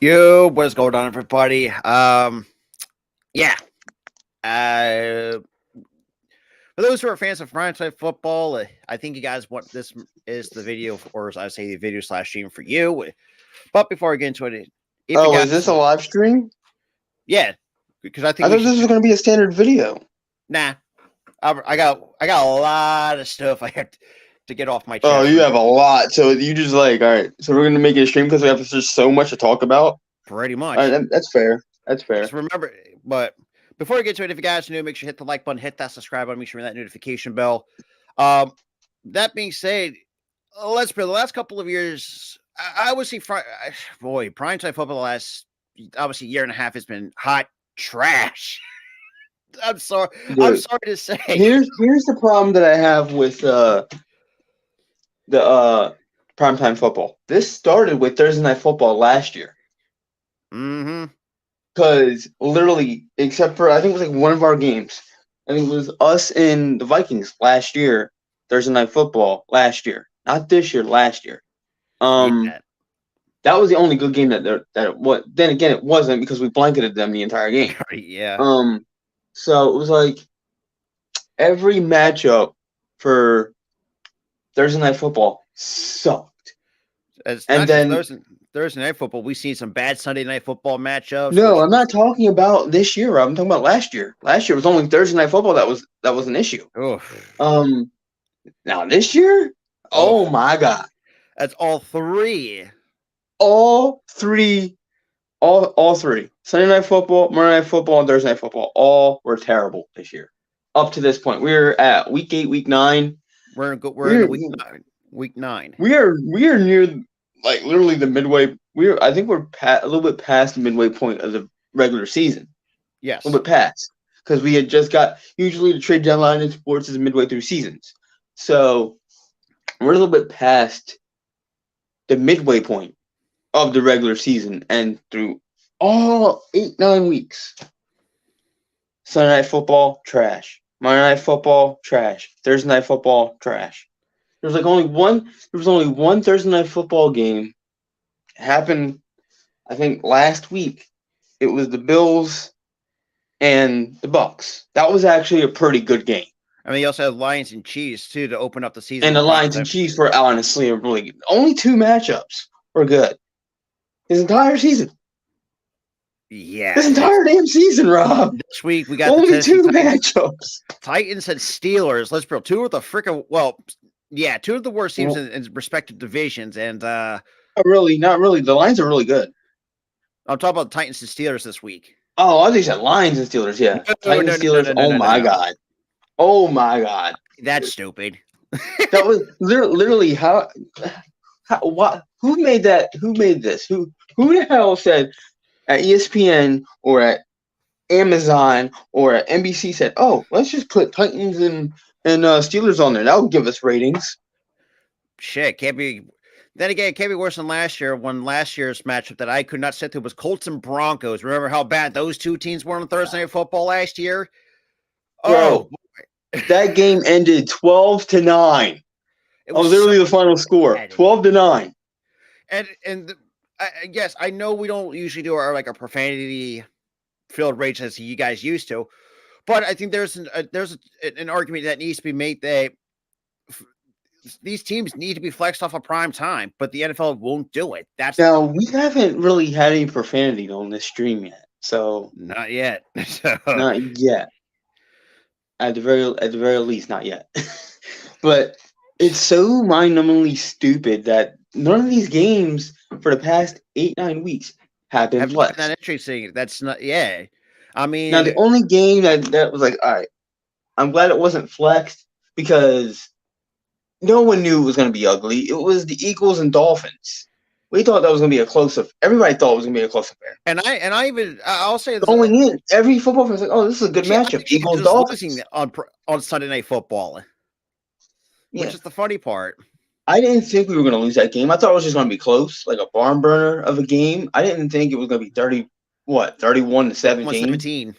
Yo, what's going on, everybody? Yeah. Uh, for those who are fans of Primetime football, I think you guys want this is the video, or as I say, the video slash stream for you. But before I get into it, if you Oh, guys, is this a live stream? yeah, because I think I we thought should. this was going to be a standard video. Nah, I got a lot of stuff I have to get off my chest. Oh, you have a lot. So you just all right. So we're going to make it a stream because we have just so much to talk about. Pretty much. All right, that's fair. That's fair. Just remember, but before we get to it, if you guys are new, make sure you hit the like button, hit that subscribe button, make sure you hit that notification bell. That being said, let's be the last couple of years, I would say, primetime football the last obviously year and a half has been hot trash. I'm sorry. Dude, I'm sorry to say. Here's the problem that I have with the primetime football. This started with Thursday Night Football last year. Mm-hmm. Because literally, except for I think it was like one of our games. I think it was us and the Vikings last year. Thursday Night Football last year, not this year. Last year. Yeah. That was the only good game that it was. Then again, it wasn't because we blanketed them the entire game. Yeah. So it was like every matchup for Thursday Night Football sucked. And then Thursday Night Football, we've seen some bad Sunday Night Football matchups. No, I'm not talking about this year, Rob. I'm talking about last year. Last year was only Thursday Night Football that was an issue. Oof. Now this year, oh my God, that's all three. All three. Sunday Night Football, Monday Night Football, and Thursday Night Football. All were terrible this year. Up to this point, we're at week 8, week 9. We're in week 9. We are near like literally the midway. I think we're a little bit past the midway point of the regular season. Yes, a little bit past because we had just got usually the trade deadline in sports is midway through seasons, so we're a little bit past the midway point of the regular season and through all 8-9 weeks. Sunday Night Football, trash. Monday Night Football, trash. Thursday Night Football, trash. There was only one Thursday Night Football game. It happened, I think, last week. It was the Bills and the Bucks. That was actually a pretty good game. I mean, you also have Lions and Chiefs too to open up the season. And the Lions and Chiefs were honestly a really good. Only 2 matchups were good. His entire season. Yeah. This entire damn season, Rob. This week we got only 2 matchups. Titans and Steelers. Let's be real. 2 of the freaking 2 of the worst teams in respective divisions, and not really. The Lions are really good. I'm talking about Titans and Steelers this week. Oh, I think you said Lions and Steelers. Yeah, Titans Steelers. Oh my God. Oh my God. That's stupid. That was literally how what? Who made that? Who made this? Who the hell said at ESPN or at Amazon or at NBC said, "Oh, let's just put Titans and Steelers on there. That'll give us ratings." Shit, can't be. Then again, it can't be worse than last year. When last year's matchup that I could not sit through was Colts and Broncos. Remember how bad those 2 teams were on Thursday Night Football last year? Bro, that game ended 12-9. It was literally the final score, 12-9. And yes, I know we don't usually do our a profanity filled rage as you guys used to, but I think there's an argument that needs to be made that these teams need to be flexed off of prime time, but the NFL won't do it. Now we haven't really had any profanity on this stream yet, so not yet. Not yet. At the very least, not yet. But it's so mind-numbingly stupid that none of these games for the past 8-9 weeks have been flexed. Not interesting. That's not. Yeah, I mean, now the only game that was like, all right, I'm glad it wasn't flexed because no one knew it was going to be ugly. It was the Eagles and Dolphins. We thought that was going to be a close-up. Everybody thought it was going to be a close affair. And I'll say going in, every football fan was like, "Oh, this is a good matchup." Eagles Dolphins on Sunday Night Football, which is the funny part. I didn't think we were going to lose that game. I thought it was just going to be close, like a barn burner of a game. I didn't think it was going to be 31-17.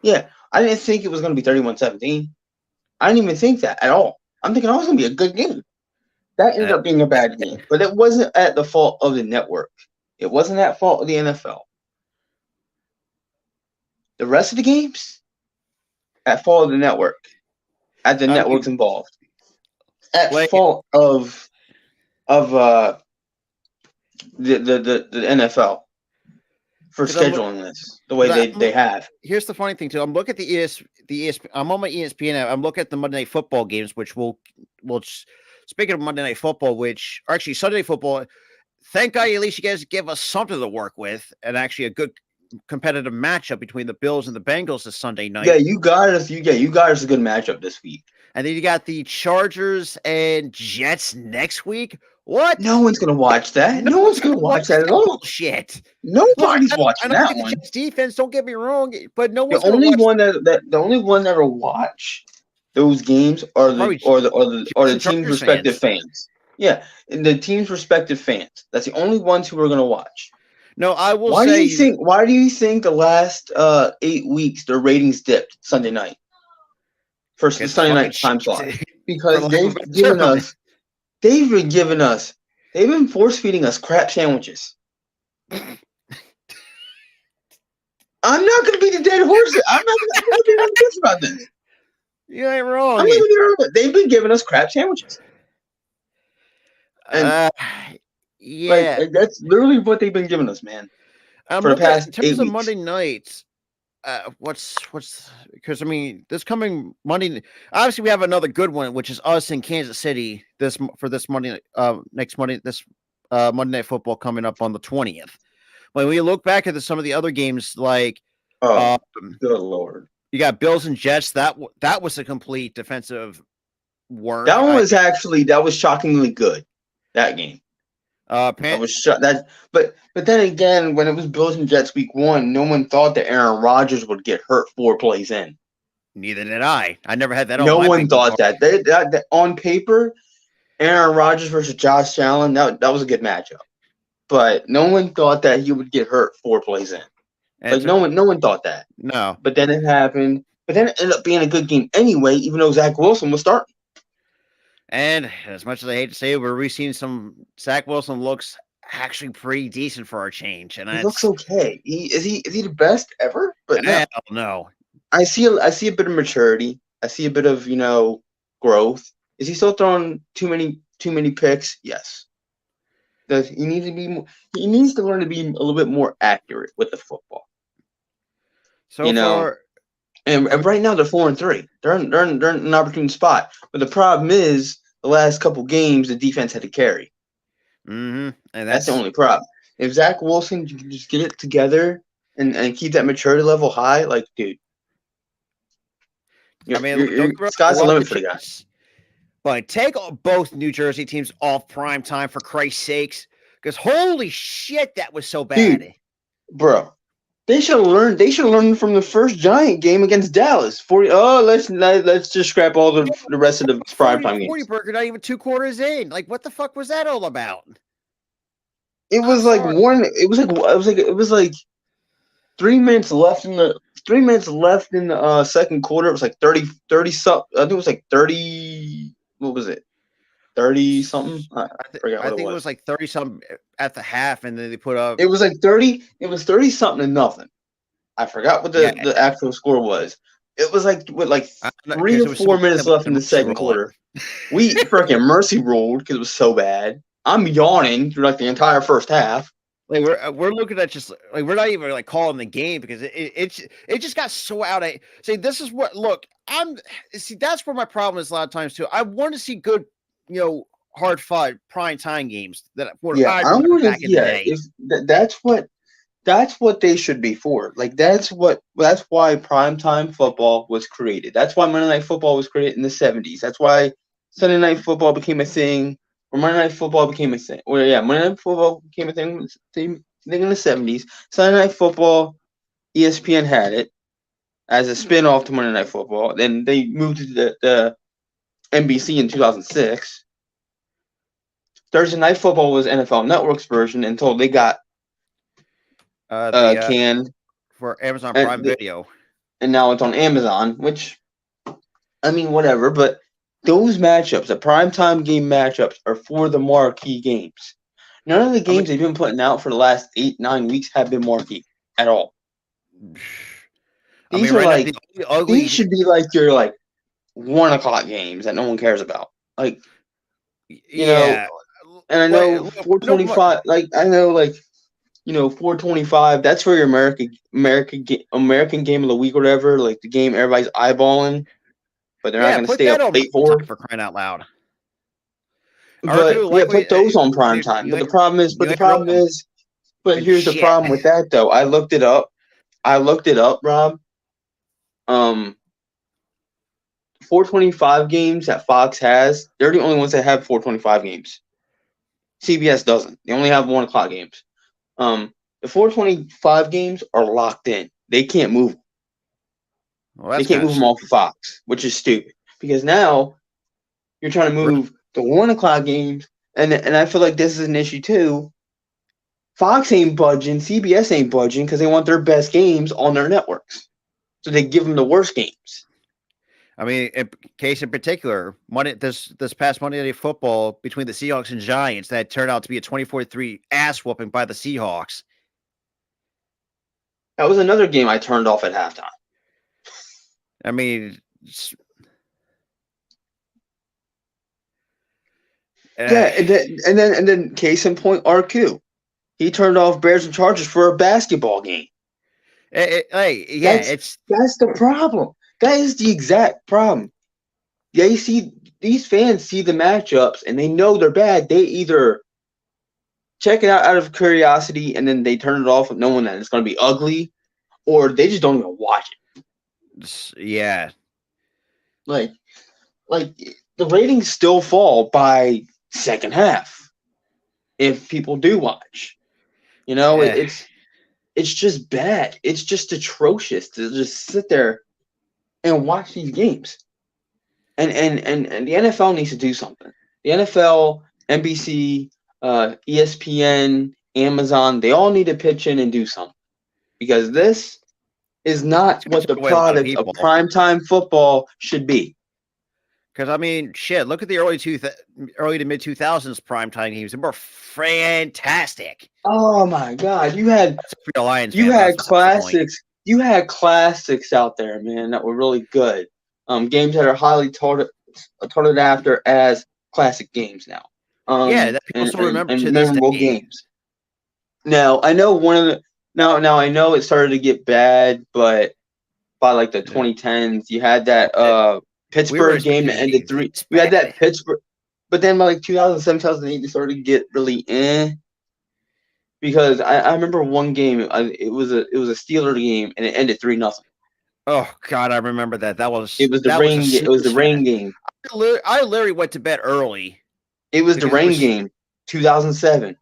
Yeah, I didn't think it was going to be 31-17. I didn't even think that at all. I'm thinking, it's going to be a good game. That ended up being a bad game, but it wasn't at the fault of the network. It wasn't at fault of the NFL. The rest of the games, at fault of the network, at the I networks mean, involved, at like fault of the NFL for because I'm scheduling this the way because they have. here's the funny thing too. I'm looking at the ES. I'm on my ESPN app. I'm looking at the Monday Night Football games, which will. Speaking of Monday Night Football, which or actually Sunday Night Football, thank God at least you guys give us something to work with, and actually a good competitive matchup between the Bills and the Bengals this Sunday night. Yeah, you got us. You got us a good matchup this week. And then you got the Chargers and Jets next week. What? No one's gonna watch that. No one's gonna watch that at all. Shit. Nobody's I watching don't that like the one. Jets defense. Don't get me wrong, but no The one's gonna only watch one the only one that'll watch those games are probably the Jets and team's Chargers respective fans. fans. Yeah, and the team's respective fans. That's the only ones who are gonna watch. No, I will Why say. do you think the last 8 weeks their ratings dipped Sunday night? First the It's Sunday fucking night time shit, slot. for Because lack of a better term. they've been force feeding us crap sandwiches. I'm not gonna be the dead horse. I'm not gonna be the bitch about this. You ain't wrong. I'm not gonna be wrong. They've been giving us crap sandwiches. And Yeah. like that's literally what they've been giving us, man. I'm For the looking at past in terms 8 of weeks. Monday nights. What's because I mean this coming Monday. Obviously, we have another good one, which is us in Kansas City this Monday. Next Monday, this Monday Night Football coming up on the 20th. When we look back at some of the other games, like Oh, good lord, you got Bills and Jets. That was a complete defensive work. that one was shockingly good. That game. That was but then again, when it was Bills and Jets week 1, no one thought that Aaron Rodgers would get hurt 4 plays in. Neither did I. I never had that. No one thought that. That on paper, Aaron Rodgers versus Josh Allen, that was a good matchup. But no one thought that he would get hurt 4 plays in. Like no one thought that. No. But then it happened. But then it ended up being a good game anyway, even though Zach Wilson was starting. And as much as I hate to say it, we're seeing some Zach Wilson looks actually pretty decent for our change. And he looks okay. Is he the best ever? But no. I see a bit of maturity. I see a bit of, growth. Is he still throwing too many picks? Yes. Does he needs to learn to be a little bit more accurate with the football. So far, and right now they're 4-3. They're in an opportune spot. But the problem is the last couple games the defense had to carry. Mm-hmm. And that's the only problem. If Zach Wilson can just get it together and keep that maturity level high, like dude, sky's the limit for the guy. But take both New Jersey teams off prime time for Christ's sakes, because holy shit, that was so bad, dude, bro. They should have learned. They should have learned from the first Giant game against Dallas. Let's just scrap all the rest of the primetime games. 40 burger, not even 2 quarters in. Like, what the fuck was that all about? It was like 3 minutes left in the second quarter. It was like 30 something. I think it was like 30. What was it? 30 something. I forgot. I think it was like 30 something at the half, and then they put up. It was like 30. It was 30 something to nothing. I forgot what the actual score was. It was like 3 or 4 minutes left in the second quarter. We freaking mercy rolled because it was so bad. I'm yawning through like the entire first half. Like we're looking at just like we're not even like calling the game because it just got so out of. See, this is what that's where my problem is a lot of times too. I want to see good, hard fought prime time games that I want to. Back in the day. That's what they should be for. Like that's why primetime football was created. That's why Monday Night Football was created in the 70s. That's why Sunday Night Football became a thing. Or Monday Night Football became a thing. Monday Night Football became a thing in the 70s. Sunday Night Football, ESPN had it as a spin-off to Monday Night Football. Then they moved to the NBC in 2006. Thursday Night Football was NFL Network's version until they got canned for Amazon Prime Video, and now it's on Amazon. Which, I mean, whatever. But those matchups, the primetime game matchups, are for the marquee games. None of the games they've been putting out for the last 8-9 weeks have been marquee at all. I These mean, are right now like the ugly. these should be like your like 1 o'clock games that no one cares about. Like Yeah. and I know 425. Like I know 425. That's for your American game of the week or whatever. Like the game everybody's eyeballing, but they're not going to put stay that up on late for. for crying out loud. But put those on prime time. But the problem is, here's the problem with that though. I looked it up, Rob. 425 games that Fox has, they're the only ones that have 425 games. CBS doesn't. They only have 1 o'clock games. The 425 games are locked in. They can't move. They can't move them off of Fox, which is stupid. Because now you're trying to move the 1 o'clock games, and I feel like this is an issue too. Fox ain't budging, CBS ain't budging because they want their best games on their networks. So they give them the worst games. I mean, case in particular, this past Monday Night Football between the Seahawks and Giants that turned out to be a 24-3 ass whooping by the Seahawks. That was another game I turned off at halftime. I mean, yeah, and then case in point, RQ. He turned off Bears and Chargers for a basketball game. That's the problem. That is the exact problem. These fans see the matchups and they know they're bad. They either check it out of curiosity and then they turn it off knowing that it's going to be ugly, or they just don't even watch it. Yeah. Like the ratings still fall by second half if people do watch. It's just bad. It's just atrocious to just sit there and watch these games. And the NFL needs to do something. The NFL, NBC, ESPN, Amazon, they all need to pitch in and do something. Because this is not what the product of primetime football should be. Because, I mean, shit, look at the early to mid-2000s primetime games. They were fantastic. Oh, my God. You had classics. You had classics out there, man, that were really good. Games that are highly touted after as classic games now. That people still remember to this memorable games. Now, I know now I know it started to get bad, but by like the 2010s, you had that Pittsburgh game that ended 3. We had that Pittsburgh, but then by like 2007, 2008, it started to get really because I remember one game. It was a Steeler game and it ended 3-0. Oh God, I remember that. It was the rain. It was the rain game. I literally went to bed early. It was the rain game, 2007.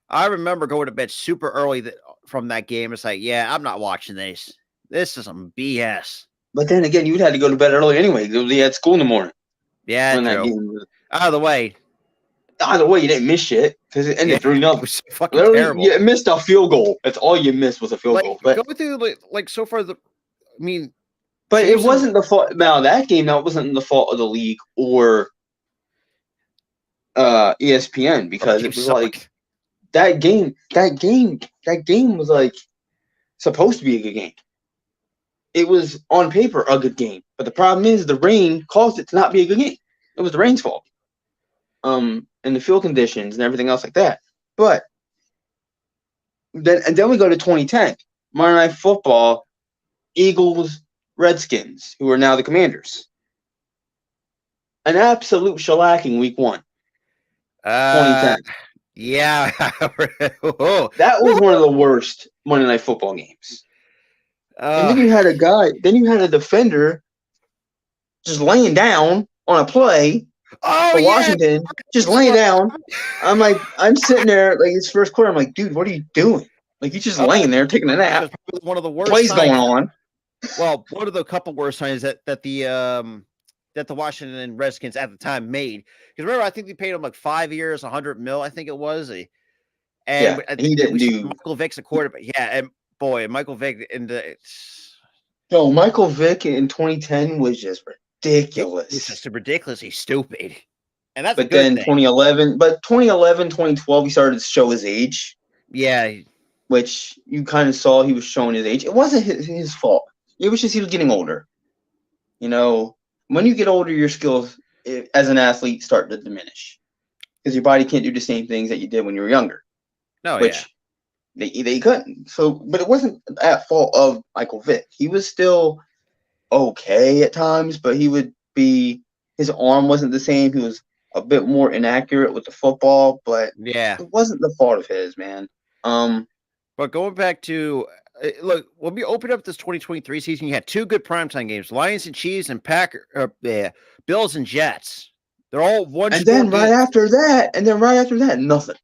I remember going to bed super early from that game. It's like, yeah, I'm not watching this. This is some BS. But then again, you'd had to go to bed early anyway. You had school in the morning. Yeah, true. That game was... Either way, you didn't miss shit because it ended 3-0. It was so fucking terrible. You missed a field goal. That's all you missed was a field goal. But go through so far but it wasn't the fault. Now that game, wasn't the fault of the league or ESPN because it was like that game was like supposed to be a good game. It was on paper a good game, but the problem is the rain caused it to not be a good game. It was the rain's fault. And the field conditions and everything else like that. But then we go to 2010, Monday Night Football, Eagles, Redskins, who are now the Commanders. An absolute shellacking week 1. 2010. Yeah. That was one of the worst Monday Night Football games. And then you had a defender just laying down on a play for Washington, just laying down. I'm sitting there like it's first quarter. I'm like, dude, what are you doing? Like you're just laying there taking a nap. One of the worst plays going on. Well, one of the couple worst signs that the Washington Redskins at the time made. Because remember, I think they paid him like 5 years, $100 million, I think it was. And he didn't do Michael Vick's a quarterback. Yeah, and boy, Michael Vick Michael Vick in 2010 was just ridiculous. It's just ridiculously stupid. and that's a But good then thing. 2012, he started to show his age, Yeah, which you kind of saw he was showing his age. It wasn't his fault. It was just he was getting older. You know, when you get older, your skills as an athlete start to diminish because your body can't do the same things that you did when you were younger, no, yeah, which they couldn't. So, but it wasn't at fault of Michael Vick. He was still okay at times, but his arm wasn't the same. He was a bit more inaccurate with the football, but yeah. it wasn't the fault of his, man. But going back to look, when we opened up this 2023 season, you had two good primetime games: Lions and Chiefs and Bills and Jets. They're all one And score then right games. after that, nothing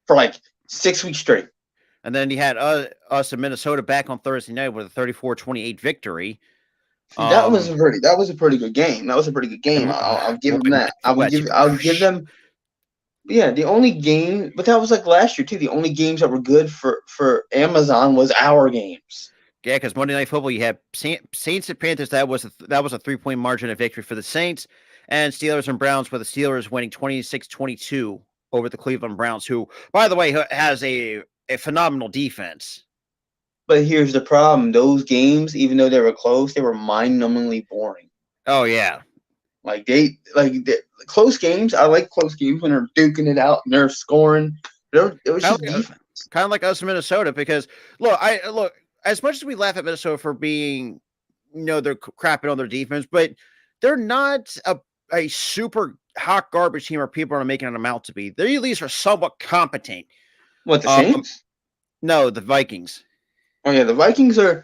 for like 6 weeks straight. And then you had us in Minnesota back on Thursday night with a 34-28 victory. That was a pretty good game. That was a pretty good game. I'll give them that. I'll give them. Yeah, the only game, but that was like last year too. The only games that were good for Amazon was our games. Yeah, because Monday Night Football, you had Saints and Panthers. That was a 3-point margin of victory for the Saints, and Steelers and Browns, with the Steelers winning 26-22 over the Cleveland Browns, who, by the way, has a phenomenal defense. But here's the problem: those games, even though they were close, they were mind-numbingly boring. Oh yeah, Close games. I like close games when they're duking it out and they're scoring. It was just defense. Kind of like us in Minnesota, because look, as much as we laugh at Minnesota for being, they're crapping on their defense, but they're not a super hot garbage team or people are making it out to be. They at least are somewhat competent. What, the Saints? No, the Vikings. Oh yeah, the Vikings are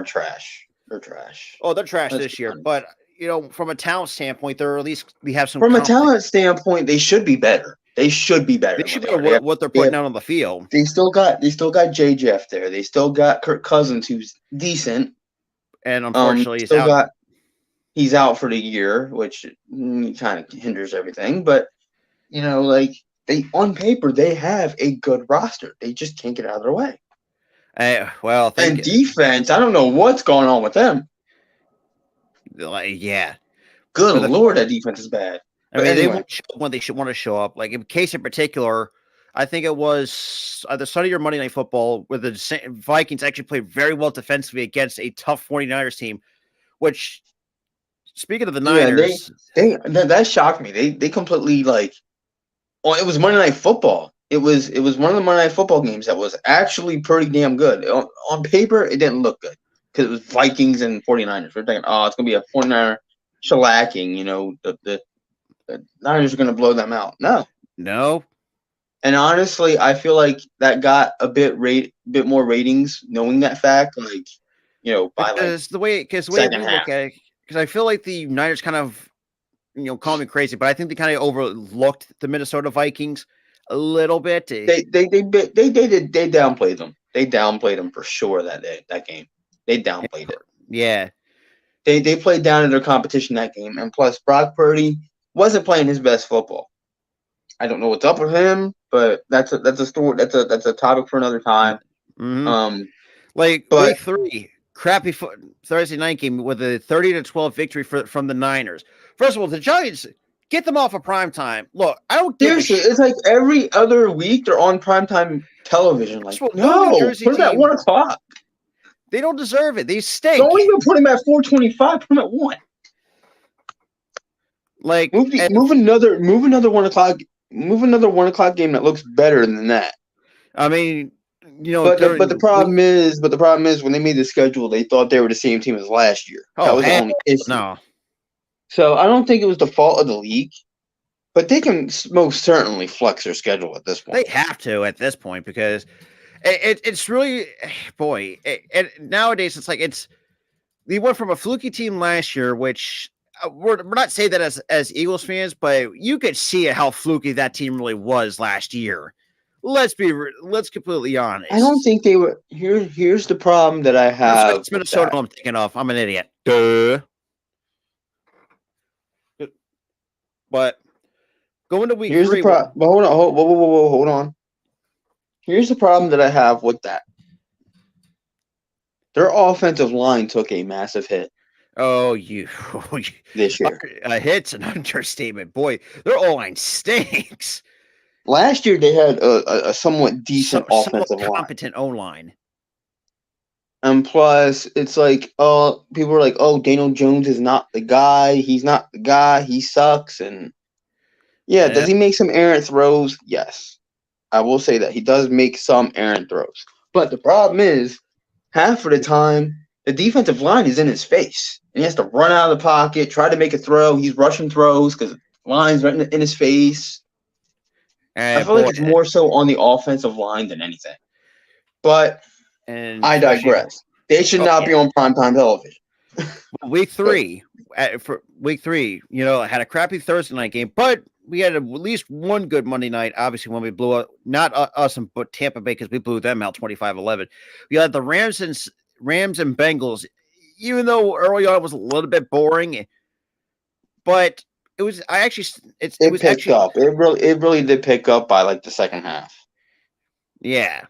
trash. They're trash. Oh, they're trash this year, but from a talent standpoint, they're at least we have some. From a talent standpoint, they should be better. They should be better. They should be what they're putting out on the field. They still got J. Jeff there. They still got Kirk Cousins, who's decent, and unfortunately, he's out for the year, which kind of hinders everything. But they on paper they have a good roster. They just can't get out of their way. And defense, I don't know what's going on with them. Yeah. Good Lord, that defense is bad. I mean, they won't show up when they should want to show up. Like in case in particular, I think it was either Sunday or Monday Night Football, where the Vikings actually played very well defensively against a tough 49ers team, which, speaking of the Niners, that shocked me. They completely it was Monday Night Football. It was one of the Monday Night Football games that was actually pretty damn good. On paper, it didn't look good because it was Vikings and 49ers. We're thinking, oh, it's going to be a 49er shellacking. The Niners are going to blow them out. No. And honestly, I feel like that got a bit more ratings knowing that fact. Because the way we look at it, because I feel like the Niners kind of, call me crazy, but I think they kind of overlooked the Minnesota Vikings a little bit. They downplayed them. They downplayed them for sure that game. They downplayed it. Yeah. They played down in their competition that game, and plus Brock Purdy wasn't playing his best football. I don't know what's up with him, but that's a story. That's a topic for another time. Mm-hmm. Week 3, crappy Thursday night game with a 30-12 victory from the Niners. First of all, the Giants, get them off of primetime. Look, I don't give seriously. It's like every other week they're on primetime television. Like, no, put them at 1 o'clock. They don't deserve it. They stink. Don't even put them at 4:25. Put them at 1. Move another 1 o'clock. Move another 1 o'clock game that looks better than that. I mean, but the problem is when they made the schedule, they thought they were the same team as last year. That was the only issue. No. So I don't think it was the fault of the league, but they can most certainly flex their schedule at this point. They have to at this point because it's really, boy. Nowadays it's we went from a fluky team last year, which we're not saying that as Eagles fans, but you could see how fluky that team really was last year. Let's completely honest. I don't think they were. Here's the problem that I have. It's Minnesota. I'm thinking of. I'm an idiot. Duh. But going to week 3. The problem. But hold on. Here's the problem that I have with that. Their offensive line took a massive hit. Oh, you. this year. A hit's an understatement. Boy, their O-line stinks. Last year they had a somewhat decent Somewhat offensive line. competent O-line. And plus, it's like, people are like, oh, Daniel Jones is not the guy. He's not the guy. He sucks. And yeah, does he make some errant throws? Yes. I will say that. He does make some errant throws. But the problem is, half of the time, the defensive line is in his face. And he has to run out of the pocket, try to make a throw. He's rushing throws because the line's right in his face. I feel like it's more so on the offensive line than anything. But I digress. They should not be on primetime television. Week 3, for week 3, had a crappy Thursday night game, but we had at least one good Monday night. Obviously, when we blew up, not us, but Tampa Bay, because we blew them out 25-11. We had the Rams and Bengals, even though early on it was a little bit boring, but it was. It picked up. It really did pick up by like the second half. Yeah.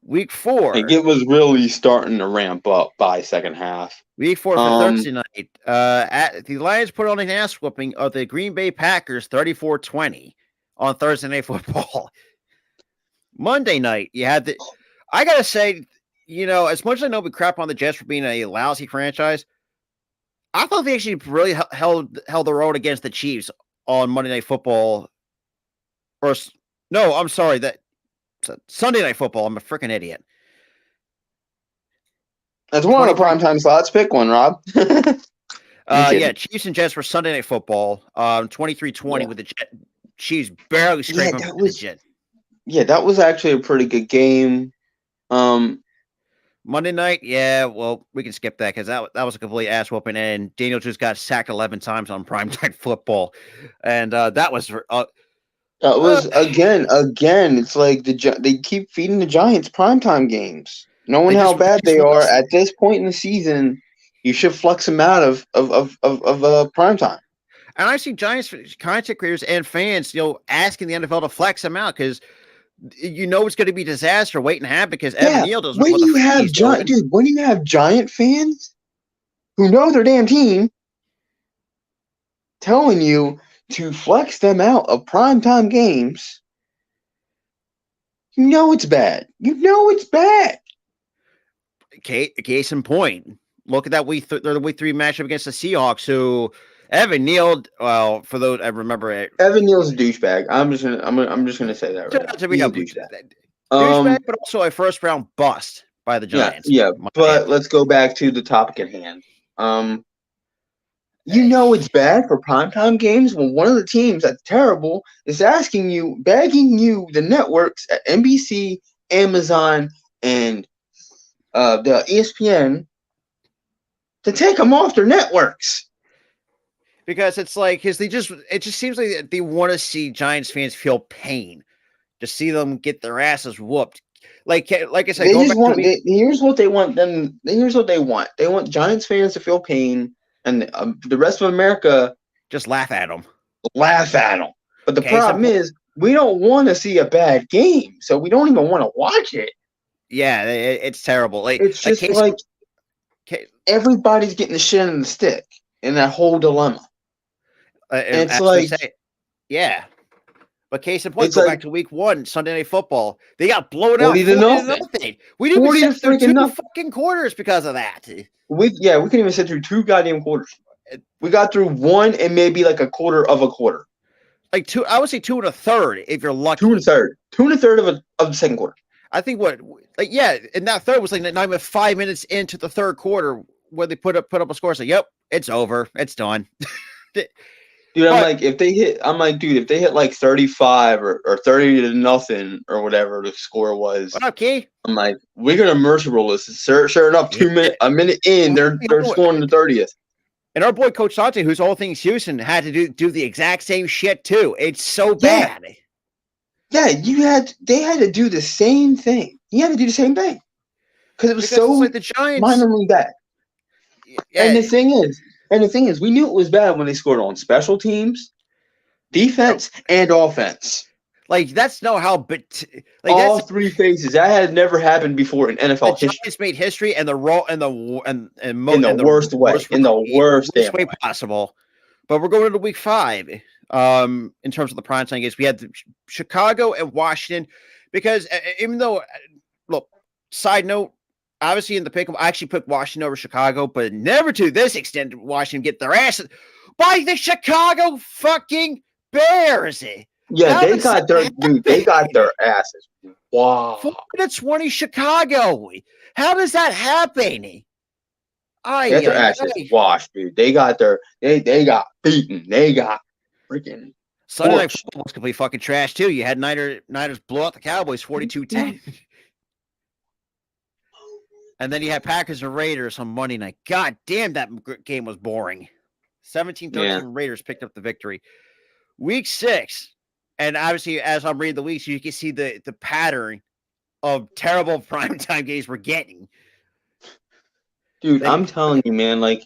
Week 4. Like it was really starting to ramp up by second half. Week 4 for Thursday night. The Lions put on an ass whooping of the Green Bay Packers 34-20 on Thursday Night Football. Monday night, you had I gotta say, as much as I know we crap on the Jets for being a lousy franchise, I thought they actually really held their own against the Chiefs on Monday Night Football. No, I'm sorry, that Sunday Night Football. I'm a freaking idiot. That's one of the primetime slots. Pick one, Rob. Chiefs and Jets for Sunday Night Football. 23-20 with the Chiefs barely scraping the Jets. Yeah, that was actually a pretty good game. Monday night, well, we can skip that because that was a complete ass whooping, and Daniel just got sacked 11 times on primetime football, and that was again. It's like they keep feeding the Giants primetime games. Knowing how bad they are at this point in the season, you should flex them out of primetime. And I see Giants content creators and fans, asking the NFL to flex them out because it's going to be disaster waiting to happen because Evan Neal doesn't. When you have Giant fans who know their damn team telling you to flex them out of primetime games, it's bad. It's bad. Case in point, look at that week 3 matchup against the Seahawks, who Evan Neal. Well, for those I remember it, Evan Neal's a douchebag. I'm just gonna say that right now. He's a douchebag, but also a first round bust by the Giants. Yeah. But let's go back to the topic at hand. It's bad for primetime games when one of the teams that's terrible is begging you, the networks at NBC, Amazon, and the ESPN to take them off their networks. Because it's like, it just seems like they want to see Giants fans feel pain, to see them get their asses whooped. Like I said, here's what they want them. Here's what they want. They want Giants fans to feel pain, and the rest of America just laugh at them. But the problem is, we don't want to see a bad game, so we don't even want to watch it. Yeah, it's terrible. It's just everybody's getting the shit in the stick in that whole dilemma. It's like, but case in point, go back to week 1, Sunday Night Football. They got blown out 40-0. We didn't even sit through 2 fucking quarters because of that. We couldn't even sit through 2 goddamn quarters. We got through 1 and maybe like a quarter of a quarter. Like 2, I would say 2 1/3 if you're lucky. 2 1/3. 2 1/3 of the second quarter. I think and that third was like not even 5 minutes into the third quarter where they put up a score. So, yep, it's over. It's done. Dude, if they hit like 35 or 30-0 or whatever the score was. What up, Key? I'm like, we're gonna mercy roll this. Sure enough, a minute in, they're scoring the 30th. And our boy Coach Sante, who's all things Houston, had to do the exact same shit too. It's so bad. Yeah, they had to do the same thing. He had to do the same thing because it was like the Giants, minorly bad. Yeah. And the thing is, we knew it was bad when they scored on special teams, defense, and offense. Like that's no how, but like All that's three phases. That had never happened before in the NFL history. Giants made history and the role and the In the worst way. In the worst damn way way. possible. But we're going into week 5. In terms of the primetime games, we had Chicago and Washington because even though, look, side note, obviously in the pick, I actually picked Washington over Chicago, but never to this extent did Washington get their ass by the Chicago fucking Bears. Yeah, How they does got that their dude. They got happen? their asses. Wow. 4-20 Chicago. How does that happen? They got their asses washed, dude. They got got beaten. They got freaking Sunday Night torched. Football was complete fucking trash too. You had Niners blow out the Cowboys 42-10. And then you had Packers and Raiders on Monday night. God damn, that game was boring. 17-13 Yeah. Raiders picked up the victory. Week 6, and obviously as I'm reading the weeks, you can see the pattern of terrible primetime games we're getting. Dude, I'm telling you, man, like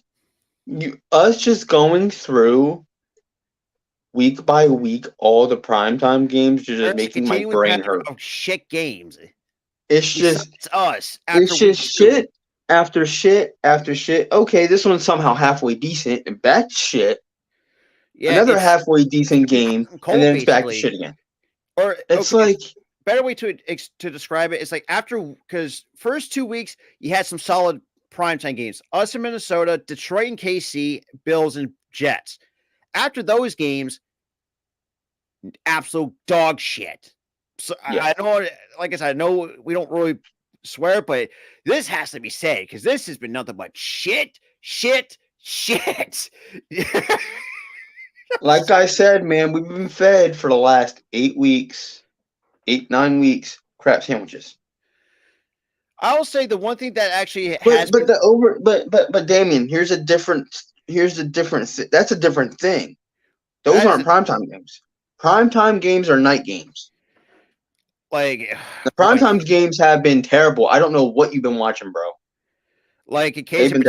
us just going through week by week all the primetime games are just making my brain hurt. Of shit games. It's just us. It's just shit after shit after shit. Okay, this one's somehow halfway decent, and that's shit. Yeah, another halfway decent game, and then it's back to shit again. Or it's like better way to describe it is like after, because first 2 weeks you had some solid primetime games. Us in Minnesota, Detroit and KC, Bills and Jets. After those games, absolute dog shit. So yeah. I know, like I said, I know we don't really swear, but this has to be said because this has been nothing but shit. Like I said, man, we've been fed for the last 9 weeks, crap sandwiches. I'll say the one thing that actually but Damien, here's a different that's a different thing. Those aren't primetime games. Primetime games are night games. Like the primetime games have been terrible. I don't know what you've been watching, bro. Like in case of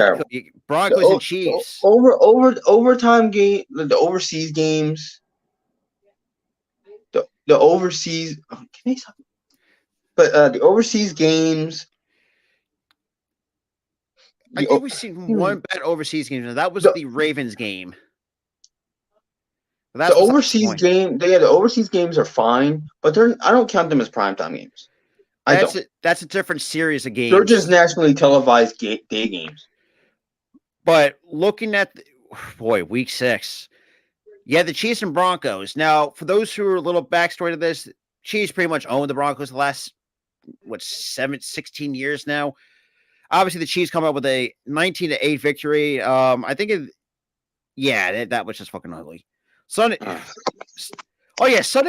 Broncos and Chiefs. Overtime game, the overseas games. The overseas the overseas games. I think we've seen one bad overseas game, and that was the Ravens game. The overseas game, the overseas games are fine, but I don't count them as primetime games. That's a different series of games. They're just nationally televised day games. But looking at week 6, yeah, the Chiefs and Broncos. Now, for those who are a little backstory to this, Chiefs pretty much owned the Broncos the last 16 years now. Obviously, the Chiefs come up with a 19-8 victory. I think that was just fucking ugly. Sunday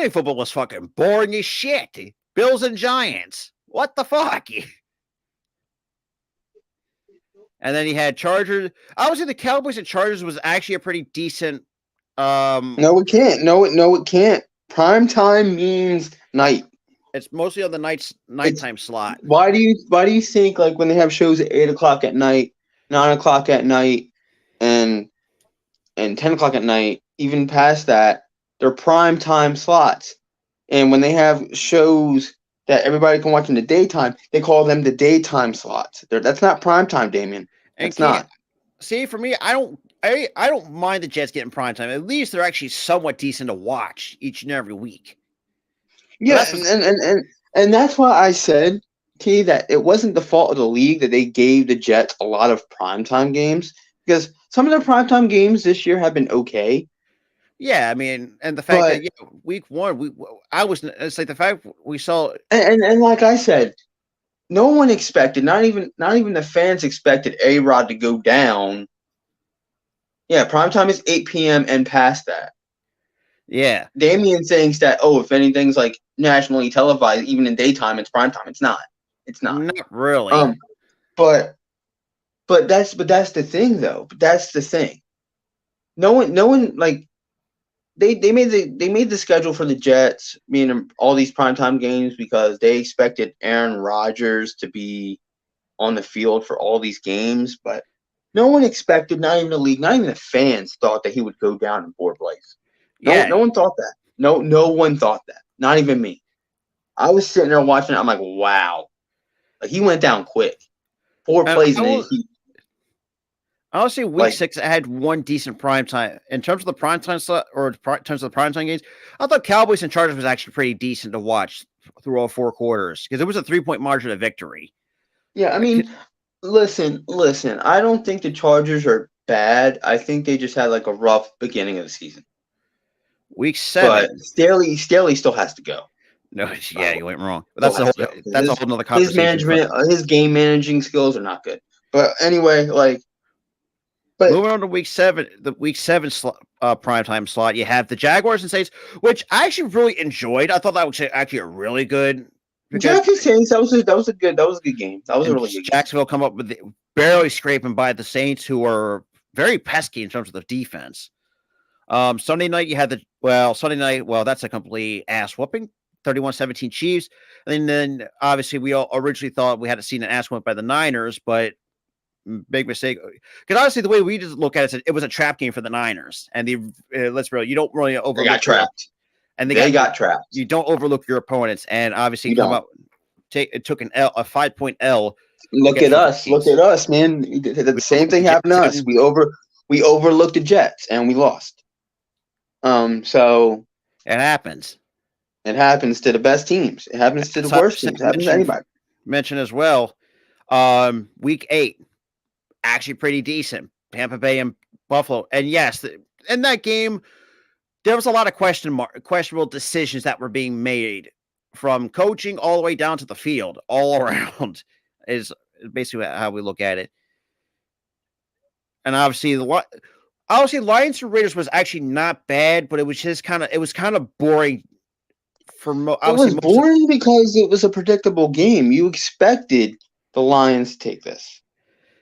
football was fucking boring as shit. Bills and Giants. What the fuck? And then he had Chargers. Obviously, the Cowboys and Chargers was actually a pretty decent. No, it can't. No, it can't. Primetime means night. It's mostly on the nighttime slot. Why do you think like when they have shows at 8:00 at night, 9:00 at night, and 10:00 at night, even past that, they're prime time slots. And when they have shows that everybody can watch in the daytime, they call them the daytime slots. That's not prime time, Damien. It's not. See, for me, I don't mind the Jets getting prime time. At least they're actually somewhat decent to watch each and every week. Yeah, and that's why I said, T, that it wasn't the fault of the league that they gave the Jets a lot of primetime games, because some of their primetime games this year have been okay. Yeah, I mean, and the fact that week 1, it's like the fact we saw, and like I said, no one expected, not even the fans expected A-Rod to go down. Yeah, primetime is 8 p.m. and past that. Yeah. Damien thinks that, if anything's like nationally televised, even in daytime, it's primetime. It's not. It's not. Not really. But that's the thing though. That's the thing. No one like they made the schedule for the Jets, meaning all these primetime games, because they expected Aaron Rodgers to be on the field for all these games, but no one expected, not even the league, not even the fans thought that he would go down in 4th place. No one thought that. No one thought that. Not even me. I was sitting there watching it. I'm like, wow. Like, he went down quick. 4 plays in it. I would say week 6 I had one decent prime time. In terms of the prime time slot or in terms of the prime time games, I thought Cowboys and Chargers was actually pretty decent to watch through all 4 quarters because it was a 3-point margin of victory. Yeah, I mean, listen. I don't think the Chargers are bad. I think they just had like a rough beginning of the season. Week 7, but Staley still has to go. No, yeah, you went wrong. But that's a whole nother conversation. His management, his game managing skills are not good. But anyway, but moving on to week 7, the week 7 primetime slot, you have the Jaguars and Saints, which I actually really enjoyed. I thought that was actually a really good. Jaguars Saints, that was a good game. That was a really good game. Jacksonville come up with barely scraping by the Saints, who are very pesky in terms of the defense. Sunday night, you had that's a complete ass whooping. 31-17 Chiefs. And then obviously we all originally thought we had seen an ass whooping by the Niners, but big mistake. Because honestly, the way we just look at it was a trap game for the Niners. And let's be real, you don't really overlook. They got trapped. And they got trapped. You don't overlook your opponents. And obviously it took a 5-point L. Look at us, man. The same thing happened to us. We overlooked the Jets and we lost. So it happens. It happens to the best teams. It happens to the worst teams. It happens to anybody. Mention as well. Week 8, actually pretty decent. Tampa Bay and Buffalo. And yes, in that game, there was a lot of questionable decisions that were being made from coaching all the way down to the field, all around is basically how we look at it. And obviously Lions and Raiders was actually not bad, but it was just kind of boring. It was boring because it was a predictable game. You expected the Lions to take this.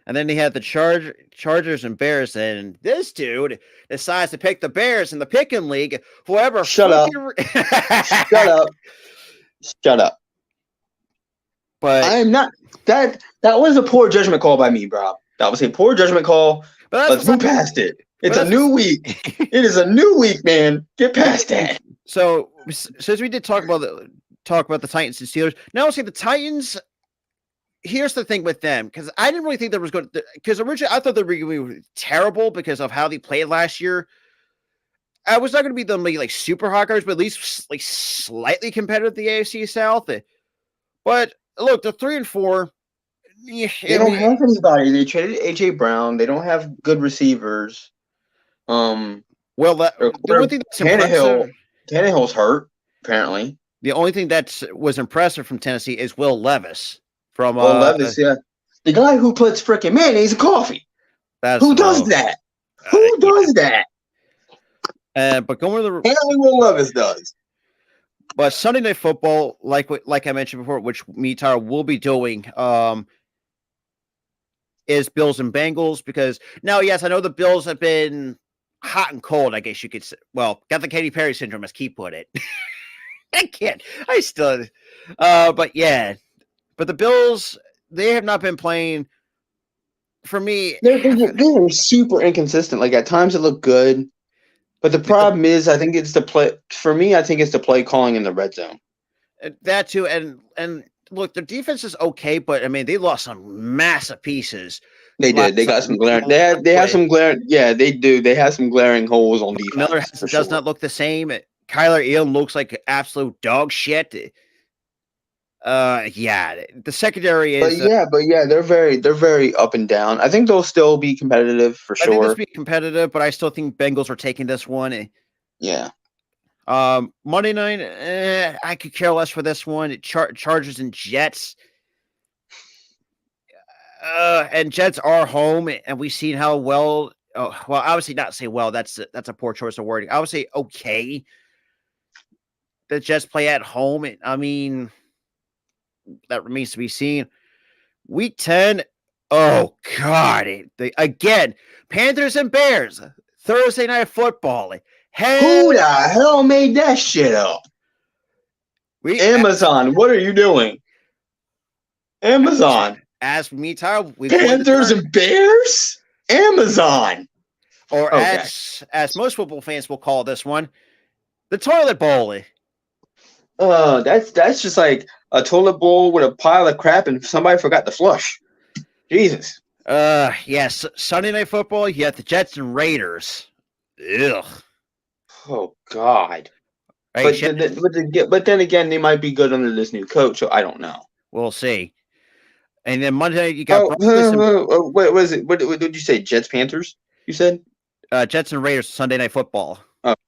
And then they had the Chargers and Bears, and this dude decides to pick the Bears in the picking league. Whoever Shut up. But I am not that was a poor judgment call by me, bro. That was a poor judgment call. But let's move past it. It's a new week. It is a new week, man. Get past that. So since we did talk about the Titans and Steelers, now I'll say the Titans. Here's the thing with them, because I didn't really think there was going to, because originally I thought they were going to be terrible because of how they played last year. I was not going to be them like super hot guys, but at least like slightly competitive the AFC South. But look, they're 3-4. They don't have anybody. They traded AJ Brown. They don't have good receivers. The one thing that's impressive, Tannehill's hurt, apparently. The only thing that was impressive from Tennessee is Will Levis. Will Levis, yeah. The guy who puts freaking mayonnaise in coffee. Who does that? Who does that? But going to the apparently Will Levis does. But Sunday Night Football, like I mentioned before, which me and Tyler will be doing, is Bills and Bengals, because now, yes, I know the Bills have been hot and cold, I guess you could say. Well, got the Katy Perry syndrome, as Keith put it. But yeah. But the Bills, they have not been playing, for me. They're super inconsistent. Like, at times it looked good. But the problem is, I think it's the play. For me, I think it's the play calling in the red zone. That too. And look, their defense is okay, but I mean, they lost some massive pieces. They did. They got some glaring. They have some glaring. Yeah, they do. They have some glaring holes on defense. Miller does not look the same. Kyler Elam looks like absolute dog shit. The secondary is. But they're very up and down. I think they'll still be competitive for sure. I think they'll be competitive, but I still think Bengals are taking this one. Yeah. Monday night, I could care less for this one. Chargers and Jets. And Jets are home, and we've seen how well. Obviously not say well. That's a poor choice of wording. I would say okay. The Jets play at home. I mean, that remains to be seen. Week 10. Oh God! Again, Panthers and Bears. Thursday Night Football. Who the hell made that shit up? Amazon. What are you doing? Amazon. As me, Tyler, Panthers and Bears? Amazon. Or as most football fans will call this one, the toilet bowl. That's just like a toilet bowl with a pile of crap and somebody forgot to flush. Jesus. Yes. Sunday Night Football. You got the Jets and Raiders. Ugh. Oh God. Right, But then again, they might be good under this new coach. So I don't know. we'll see. And then Monday night you got What was it? What did you say? Jets Panthers? You said Jets and Raiders Sunday Night Football.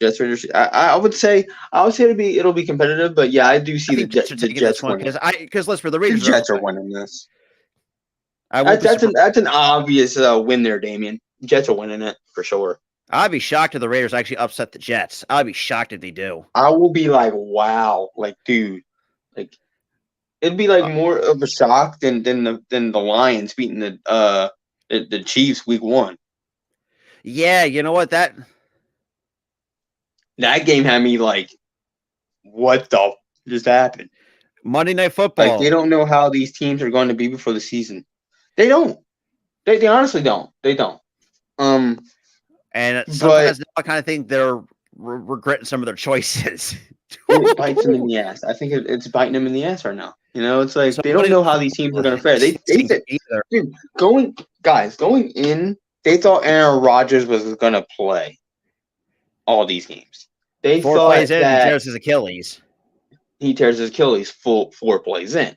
Jets Raiders. I would say it'll be competitive, but yeah, I do see the Jets winning. Because let's for the The Raiders. Jets are winning this. That's an obvious win there, Damien. Jets are winning it for sure. I'd be shocked if the Raiders actually upset the Jets. I'd be shocked if they do. I will be like, wow, like dude, like it'd be like more of a shock than the Lions beating the Chiefs week 1. Yeah, you know what that game had me like, what the just happened? Monday Night Football. Like they don't know how these teams are going to be before the season. They don't. They honestly don't. They don't. And sometimes I kind of think they're regretting some of their choises. It bites them in the ass. I think it's biting them in the ass right now. You know, it's like they don't know how these teams are going to fare. They said, dude, going in, they thought Aaron Rodgers was going to play all these games. They thought plays in, he tears his Achilles. He tears his Achilles 4 plays in.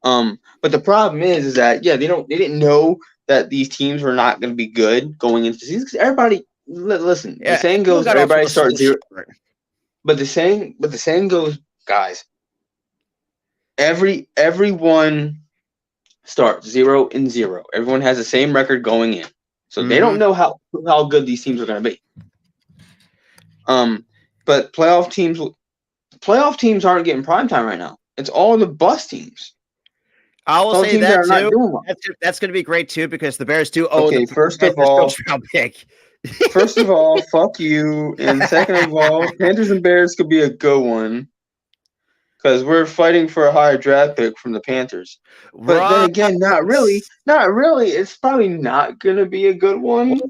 But the problem is that they didn't know that these teams were not going to be good going into the season. Everybody, listen. The saying goes, everybody starts 0. But the saying goes, guys. Everyone starts 0-0. Everyone has the same record going in, so they don't know how good these teams are going to be. But playoff teams aren't getting prime time right now. It's all the bust teams. I will say that too. That's going to be great too because the Bears do owe the first of all, fuck you, and second of all, Panthers and Bears could be a good one because we're fighting for a higher draft pick from the Panthers. But then again, not really. It's probably not going to be a good one.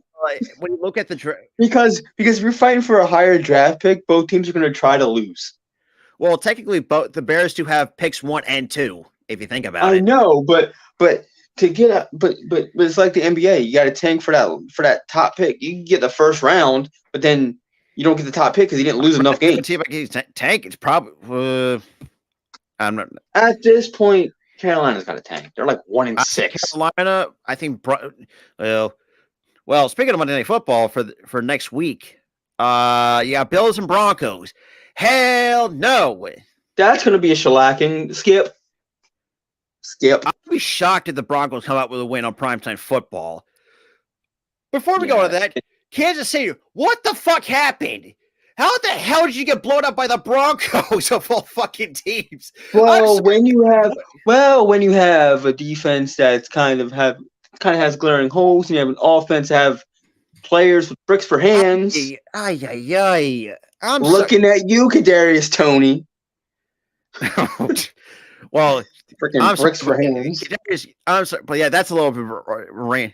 When you look at the draft, because if you're fighting for a higher draft pick, both teams are going to try to lose. Well, technically, both the Bears do have picks 1 and 2. If you think about it, I know, but to get but it's like the NBA. You got to tank for that top pick. You can get the first round, but then you don't get the top pick because you didn't lose enough games. Tank. It's probably. I'm not at this point. Carolina's got a tank. They're like 1-6. Carolina, I think. Well, speaking of Monday Night Football for next week, Bills and Broncos. Hell no. That's going to be a shellacking. Skip. I'd be shocked if the Broncos come out with a win on Primetime Football. Before we go to that, Kansas City, what the fuck happened? How the hell did you get blown up by the Broncos of all fucking teams? Well, when you have a defense that's kind of has glaring holes, and you have an offense that have players with bricks for hands. I'm looking at you, Kadarius Toney. Well, freaking bricks for hands. I'm sorry, but yeah, that's a little bit rain.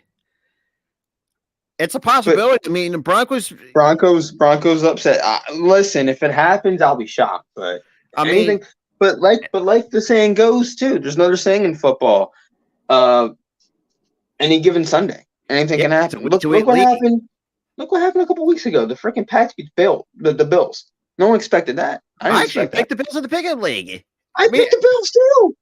It's a possibility. I mean, Broncos upset. Listen, if it happens, I'll be shocked. But like the saying goes too. There's another saying in football. Any given Sunday, anything can happen. Look what happened. Look what happened a couple weeks ago. The freaking Pats beat the Bills. No one expected that. I actually picked the Bills in the pickup league. I picked the Bills too.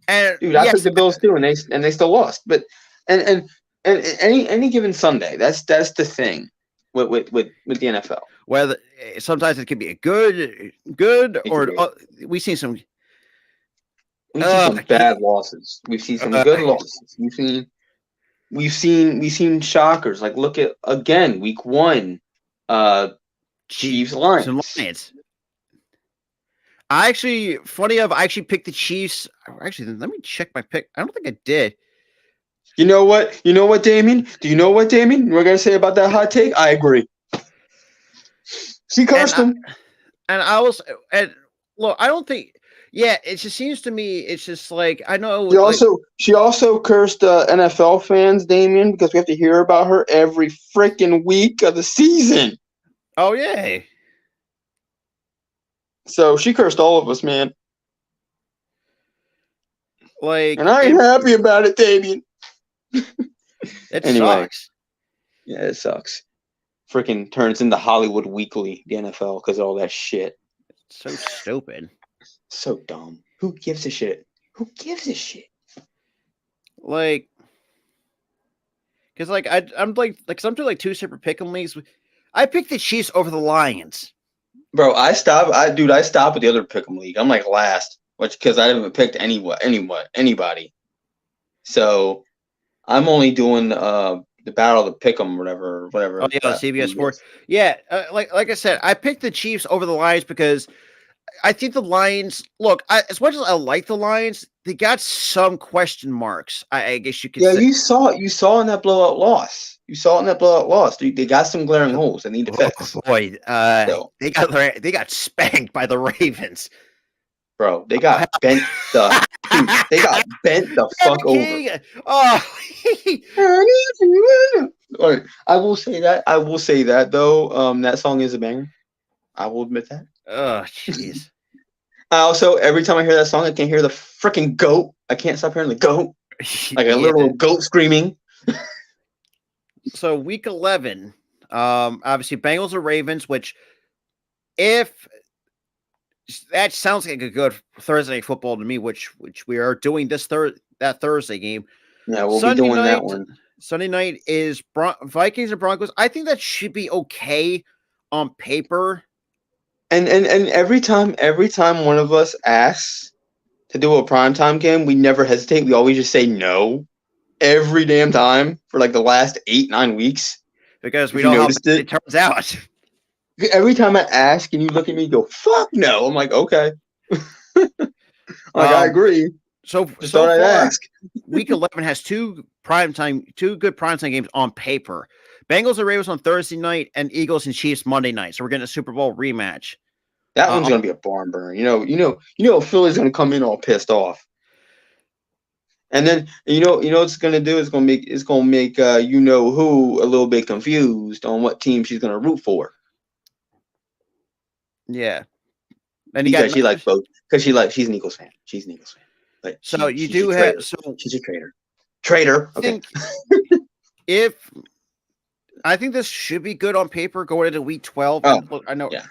And dude, I picked the Bills too, and they still lost. But and any given Sunday, that's the thing with the NFL. Whether sometimes it could be a good or we've seen some. We've seen some bad losses. We've seen some good losses. We've seen shockers. Like look at again week 1, Chiefs Lions. I actually picked the Chiefs. Actually, let me check my pick. I don't think I did. You know what, Damien? Do you know what, Damien? We're gonna say about that hot take. I agree. She cursed him. And I was look. I don't think. Yeah, it just seems to me. It's just like I know. She also cursed NFL fans, Damien, because we have to hear about her every freaking week of the season. Oh yeah. So she cursed all of us, man. Like, And I ain't happy about it, Damien. it Anyway. sucks. Yeah, it sucks. Freaking turns into Hollywood Weekly, the NFL, because of all that shit. It's so stupid. So dumb. Who gives a shit? Who gives a shit? Like, because like I'm like I'm doing like 2 separate pick'em leagues. I picked the Chiefs over the Lions. Bro, I stopped with the other pick'em league. I'm like last, because I haven't picked anybody. So I'm only doing the battle of the pick'em, whatever. Oh yeah, CBS Sports. Yeah, like I said, I picked the Chiefs over the Lions because I think the Lions. Look, as much as I like the Lions, they got some question marks. I guess you could say. You saw in that blowout loss. They got some glaring holes they need to fix. Boy, they got spanked by the Ravens. Bro, they got bent the fuck over. Oh, I will say that though. That song is a banger. I will admit that. oh, jeez. I also, every time I hear that song, I can hear the freaking goat. I can't stop hearing the goat, like a little goat screaming. So week 11, obviously Bengals or Ravens, which if that sounds like a good Thursday night football to me, which we are doing that Thursday game. Yeah, we'll be doing that one. Sunday night is Vikings and Broncos. I think that should be okay on paper. And every time one of us asks to do a primetime game, we never hesitate. We always just say no every damn time for like the last 8-9 weeks. Because we know how it turns out. Every time I ask and you look at me and go, fuck no. I'm like, okay. I agree. So thought I'd ask. Week 11 has two good primetime games on paper. Bengals and Ravens on Thursday night, and Eagles and Chiefs Monday night. So we're getting a Super Bowl rematch. That one's gonna be a barn burn. You know, Philly's gonna come in all pissed off. And then you know what it's gonna do? It's gonna make you know who a little bit confused on what team she's gonna root for. Yeah. And because she likes both. Because she's an Eagles fan. She's an Eagles fan. But so you do have she's a traitor. Traitor. Okay. I think this should be good on paper going into week 12. Oh, I know. Yeah.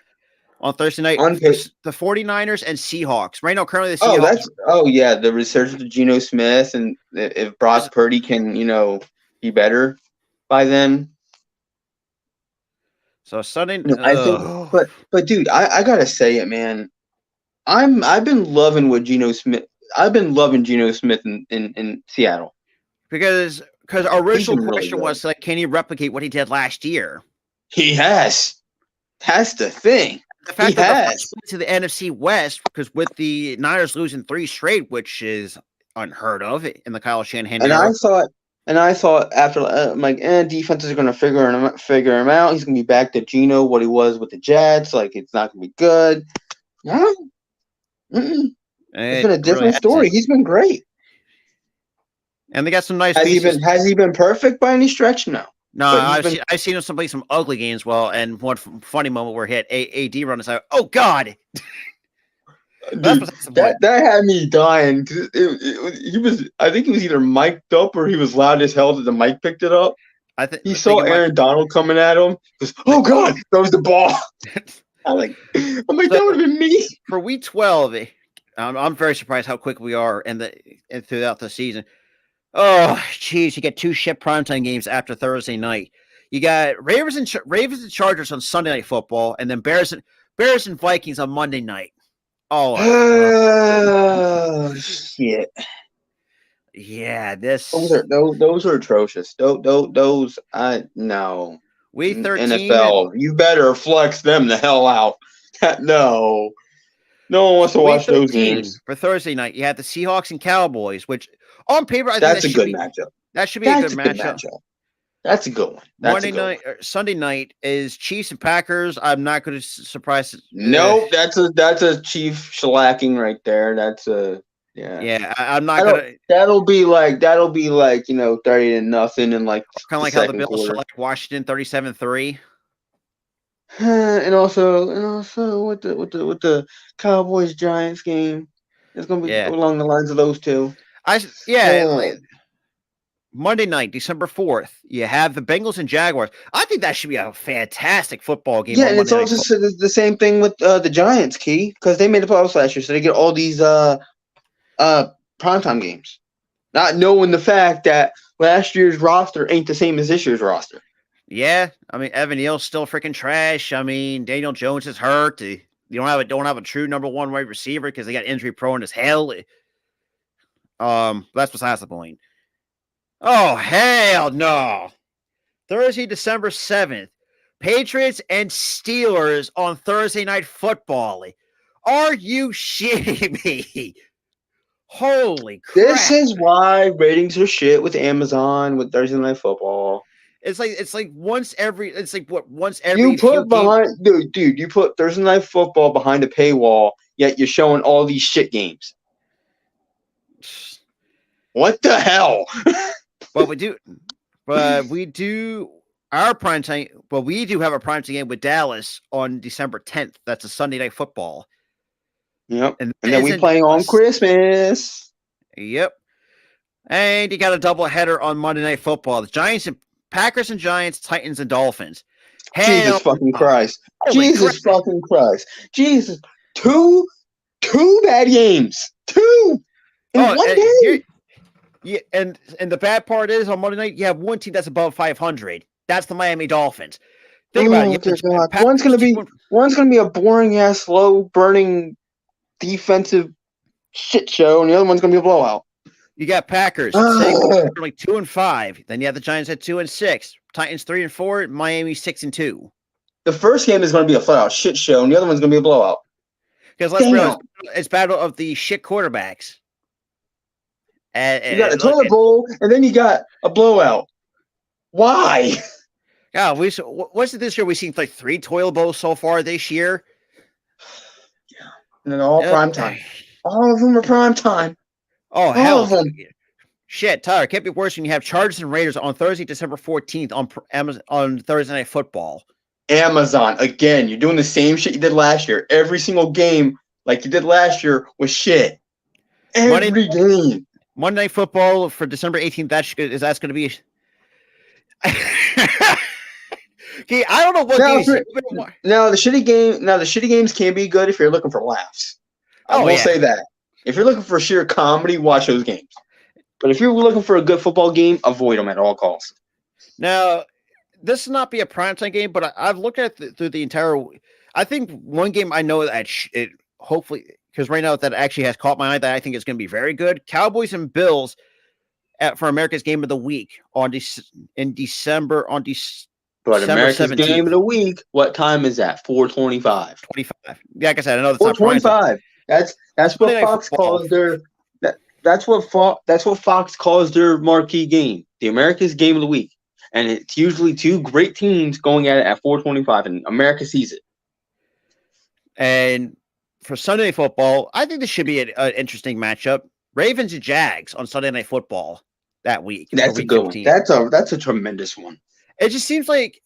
On Thursday night, the 49ers and Seahawks. Right now, currently the Seahawks. The resurgence of Geno Smith, and if Brock Purdy can, be better by then. So Sunday, I think, but dude, I gotta say it, man. I've been loving what Geno Smith. I've been loving Geno Smith in Seattle because our original question was like, can he replicate what he did last year? He has. That's the thing. The fact that the went to the NFC West, because with the Niners losing 3 straight, which is unheard of in the Kyle Shanahan era. I thought after I'm like, defenses are going to figure him out. He's going to be back to Geno, what he was with the Jets. Like, it's not going to be good. No. It's been a different story. He's been great. And they got some nice pieces. Has he been perfect by any stretch? No. No, I've seen him play some ugly games. Well, and one funny moment where he had AD run aside. Oh God, dude, that had me dying because he was. I think he was either mic'd up or he was loud as hell that the mic picked it up. I think he saw Aaron Donald coming at him. He goes, oh God, that was the ball. I'm like, that would have been me for week 12. I'm very surprised how quick we are and throughout the season. Oh, geez, you get 2 shit primetime games after Thursday night. You got Ravens and Chargers on Sunday Night Football, and then Bears and Vikings on Monday night. Oh, shit. Yeah, those are atrocious. Those no. Week 13. NFL, you better flex them the hell out. No. No one wants to watch those games. For Thursday night, you have the Seahawks and Cowboys, which on paper, I think that's a good matchup. That should be a good matchup. That's a good one. Sunday night is Chiefs and Packers. I'm not going to surprise. Nope, that's a Chief shellacking right there. That's a Yeah, I'm not gonna. That'll be like 30-0 and like kind of like how the Bills shellacked Washington 37-3. And also with the Cowboys Giants game, it's gonna be Yeah, along the lines of those two. yeah. Monday night, December 4th, you have the Bengals and Jaguars. I think that should be a fantastic football game Yeah, on and it's Monday Night also Football. the same thing with the Giants, Key, because they made the playoffs last year, so they get all these primetime games. Not knowing the fact that last year's roster ain't the same as this year's roster. Yeah, I mean Evan Neal's still freaking trash. I mean Daniel Jones is hurt. You don't have a true number one wide receiver because they got injury prone as hell. That's besides the point. Oh hell no! Thursday, December 7th, Patriots and Steelers on Thursday Night Football. Are you shitting me? Holy crap! This is why ratings are shit with Amazon with Thursday Night Football. It's like once every You few put games. behind dude, you put Thursday Night Football behind a paywall, yet you're showing all these shit games. What the hell? But we do our prime time. Well, we do have a prime time game with Dallas on December 10th. That's a Sunday Night Football. Yep. And then we playing on Christmas. Yep. And you got a double header on Monday Night Football. The Giants and Packers and Giants, Titans and Dolphins. Jesus fucking Christ. Holy Jesus crap. fucking Christ. Jesus. Two bad games. Two in one day. Yeah, and the bad part is on Monday night you have one team that's above 500. That's the Miami Dolphins. Think about it. God. One's gonna be a boring ass, slow burning defensive shit show, and the other one's gonna be a blowout. You got Packers like 2-5. Then you have the Giants at 2-6. Titans 3-4. Miami 6-2. The first game is gonna be a flat out shit show, and the other one's gonna be a blowout. Because let's be honest, it's battle of the shit quarterbacks. You got a toilet bowl, and then you got a blowout. Why? Yeah, what's it this year? We've seen like 3 toilet bowls so far this year. Yeah, and then all prime time. All of them are prime time. Oh hell! Shit, Tyler, it can't be worse when you have Chargers and Raiders on Thursday, December 14th on Thursday Night Football. Amazon again. You're doing the same shit you did last year. Every single game, like you did last year, was shit. Every game. Monday Night Football for December 18th. That's going to be. Okay, I don't know what now the shitty games can be good if you're looking for laughs. I will say that. If you're looking for sheer comedy, watch those games. But if you're looking for a good football game, avoid them at all costs. Now, this will not be a primetime game, but I've looked at through the entire. I think one game I know that it hopefully, because right now that actually has caught my eye that I think is going to be very good. Cowboys and Bills for America's Game of the Week in December on December. But America's 17th. Game of the Week, what time is that? 4:25. 25. Like I said, I know that's 4:25. That's what Fox calls their. That's what Fox calls their marquee game, the America's Game of the Week, and it's usually 2 great teams going at it at 4:25, and America sees it. And for Sunday Night Football, I think this should be an interesting matchup. Ravens and Jags on Sunday Night Football that week. That's a good 15. One. That's a tremendous one. It just seems like,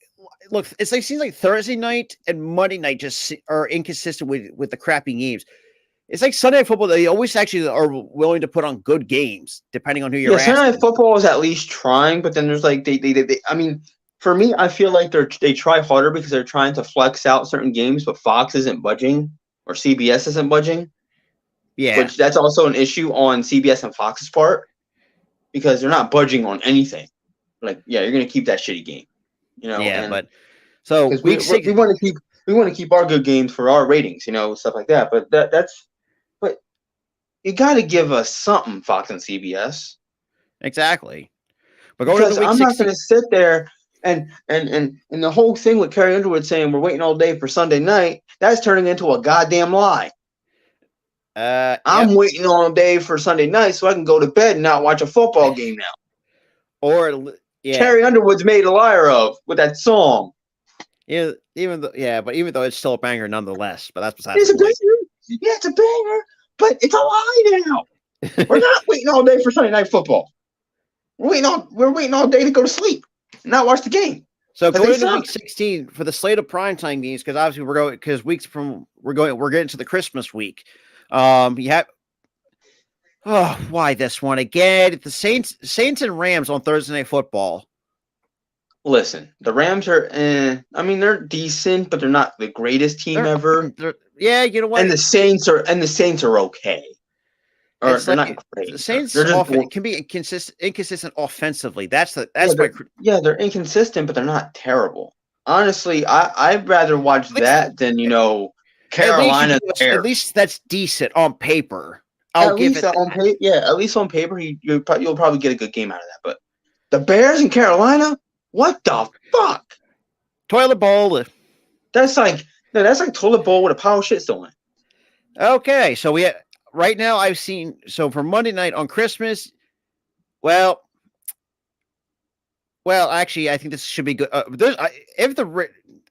seems like Thursday night and Monday night just are inconsistent with the crappy games. It's like Sunday Night Football. They always actually are willing to put on good games, depending on who you're asking. Sunday Night Football is at least trying, but then there's like they I mean, for me, I feel like they try harder because they're trying to flex out certain games, but Fox isn't budging or CBS isn't budging. Yeah, which that's also an issue on CBS and Fox's part because they're not budging on anything. Like, yeah, you're gonna keep that shitty game, you know. Yeah, but so we want to keep our good games for our ratings, you know, stuff like that. But that's you got to give us something, Fox and CBS. Exactly. But because I'm not going to sit there and the whole thing with Carrie Underwood saying we're waiting all day for Sunday night, that's turning into a goddamn lie. I'm waiting all day for Sunday night so I can go to bed and not watch a football game now. Or Carrie Underwood's made a liar of with that song. Yeah, even though it's still a banger nonetheless. But that's besides the point. Yeah, it's a banger. But it's a lie now. We're not waiting all day for Sunday Night Football. We're waiting all day to go to sleep and not watch the game. So Because they going into week suck. 16 for the slate of primetime games, because obviously we're getting to the Christmas week. You have why this one again? The Saints and Rams on Thursday Night Football. Listen, the Rams are, I mean, they're decent, but they're not the greatest team ever. Yeah, you know what? And the Saints are okay. Or It's they're like not great. the Saints They're just can be inconsistent offensively. That's they're inconsistent, but they're not terrible. Honestly, I'd rather watch that than Carolina at Bears. least that's decent on paper. I'll At give least it on that. paper, at least on paper, you'll probably get a good game out of that. But the Bears in Carolina, what the fuck? Toilet bowl. That's like toilet bowl with a pile of shit still in it. Okay, so right now I've seen for Monday night on Christmas. Well, actually, I think this should be good.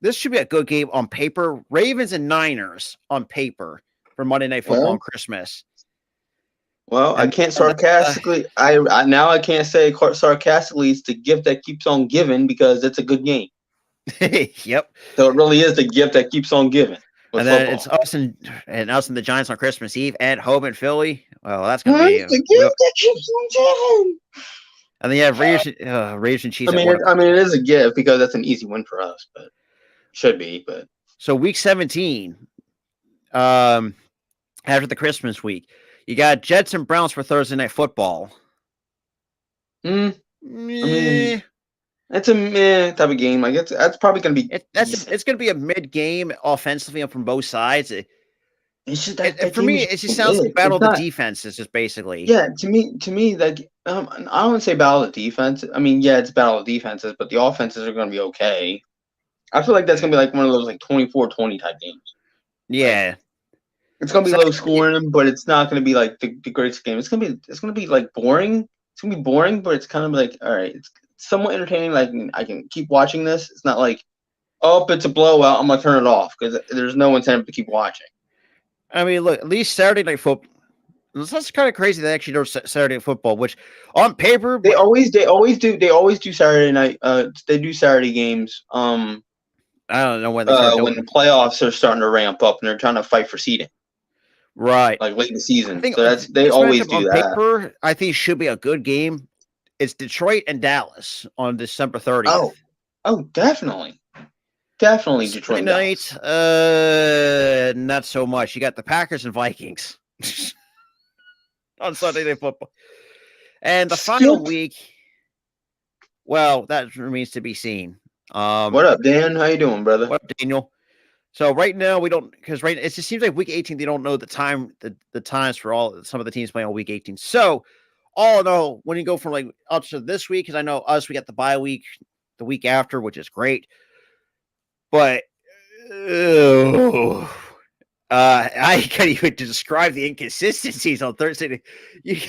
This should be a good game on paper. Ravens and Niners on paper for Monday Night Football on Christmas. Well, I can't sarcastically. I now I can't say sarcastically. It's the gift that keeps on giving because it's a good game. Yep. So it really is the gift that keeps on giving. And then it's us and the Giants on Christmas Eve at home in Philly. Well, that's gonna be the gift that keeps on giving. And then you have Raiders and Chiefs. I mean, it is a gift because that's an easy win for us, but should be. But so week 17, after the Christmas week, you got Jets and Browns for Thursday Night Football. I mean, it's a meh type of game. Like that's probably gonna be. It's gonna be a mid game offensively from both sides. It's just for me, it just sounds like battle of the defenses, just basically. Yeah, to me, like I don't want to say battle of the defense. I mean, yeah, it's battle of defenses, but the offenses are gonna be okay. I feel like that's gonna be like one of those like 24-20 type games. Yeah. Like, it's gonna be low scoring, but it's not gonna be like the greatest game. It's gonna be like boring. It's gonna be boring, but it's kind of like all right, it's somewhat entertaining. Like I can keep watching this. It's not like, oh, it's a blowout, I'm gonna turn it off because there's no incentive to keep watching. I mean, look, at least Saturday Night Football. That's kind of crazy. They actually do Saturday Night Football, which on paper they always do Saturday night. They do Saturday games. I don't know when when the playoffs are starting to ramp up and they're trying to fight for seeding. Right, like late in the season. So they always do that. Paper, I think should be a good game. It's Detroit and Dallas on December 30th. Oh, definitely. Definitely Detroit night. Not so much. You got the Packers and Vikings on Sunday Night Football. And the final week, well, that remains to be seen. What up, Dan? How you doing, brother? What up, Daniel? So right now we don't, because it just seems like week 18 they don't know the times for some of the teams playing on week 18. So all in all, when you go from like up to this week, because I know we got the bye week the week after, which is great, but I can't even describe the inconsistencies on Thursday. You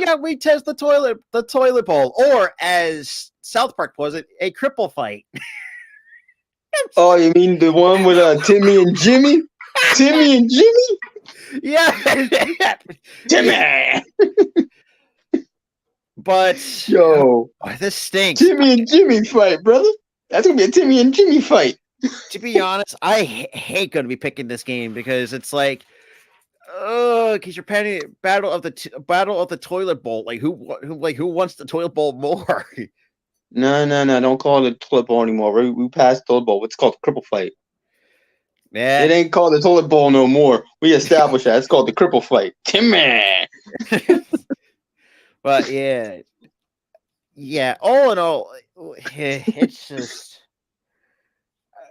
got week 10's the toilet bowl, or as South Park was it, a cripple fight. Oh, you mean the one with Timmy and Jimmy? Timmy and Jimmy? Yeah. Timmy! But this stinks. Timmy and Jimmy fight, brother. That's going to be a Timmy and Jimmy fight. To be honest, I hate going to be picking this game because it's like, because you're planning battle of the toilet bowl. Like who wants the toilet bowl more? No. Don't call it a toilet bowl anymore. We passed toilet bowl. It's called the cripple fight. Yeah. It ain't called the toilet bowl no more. We established that. It's called the cripple fight. Timmy! But yeah. All in all, it's just...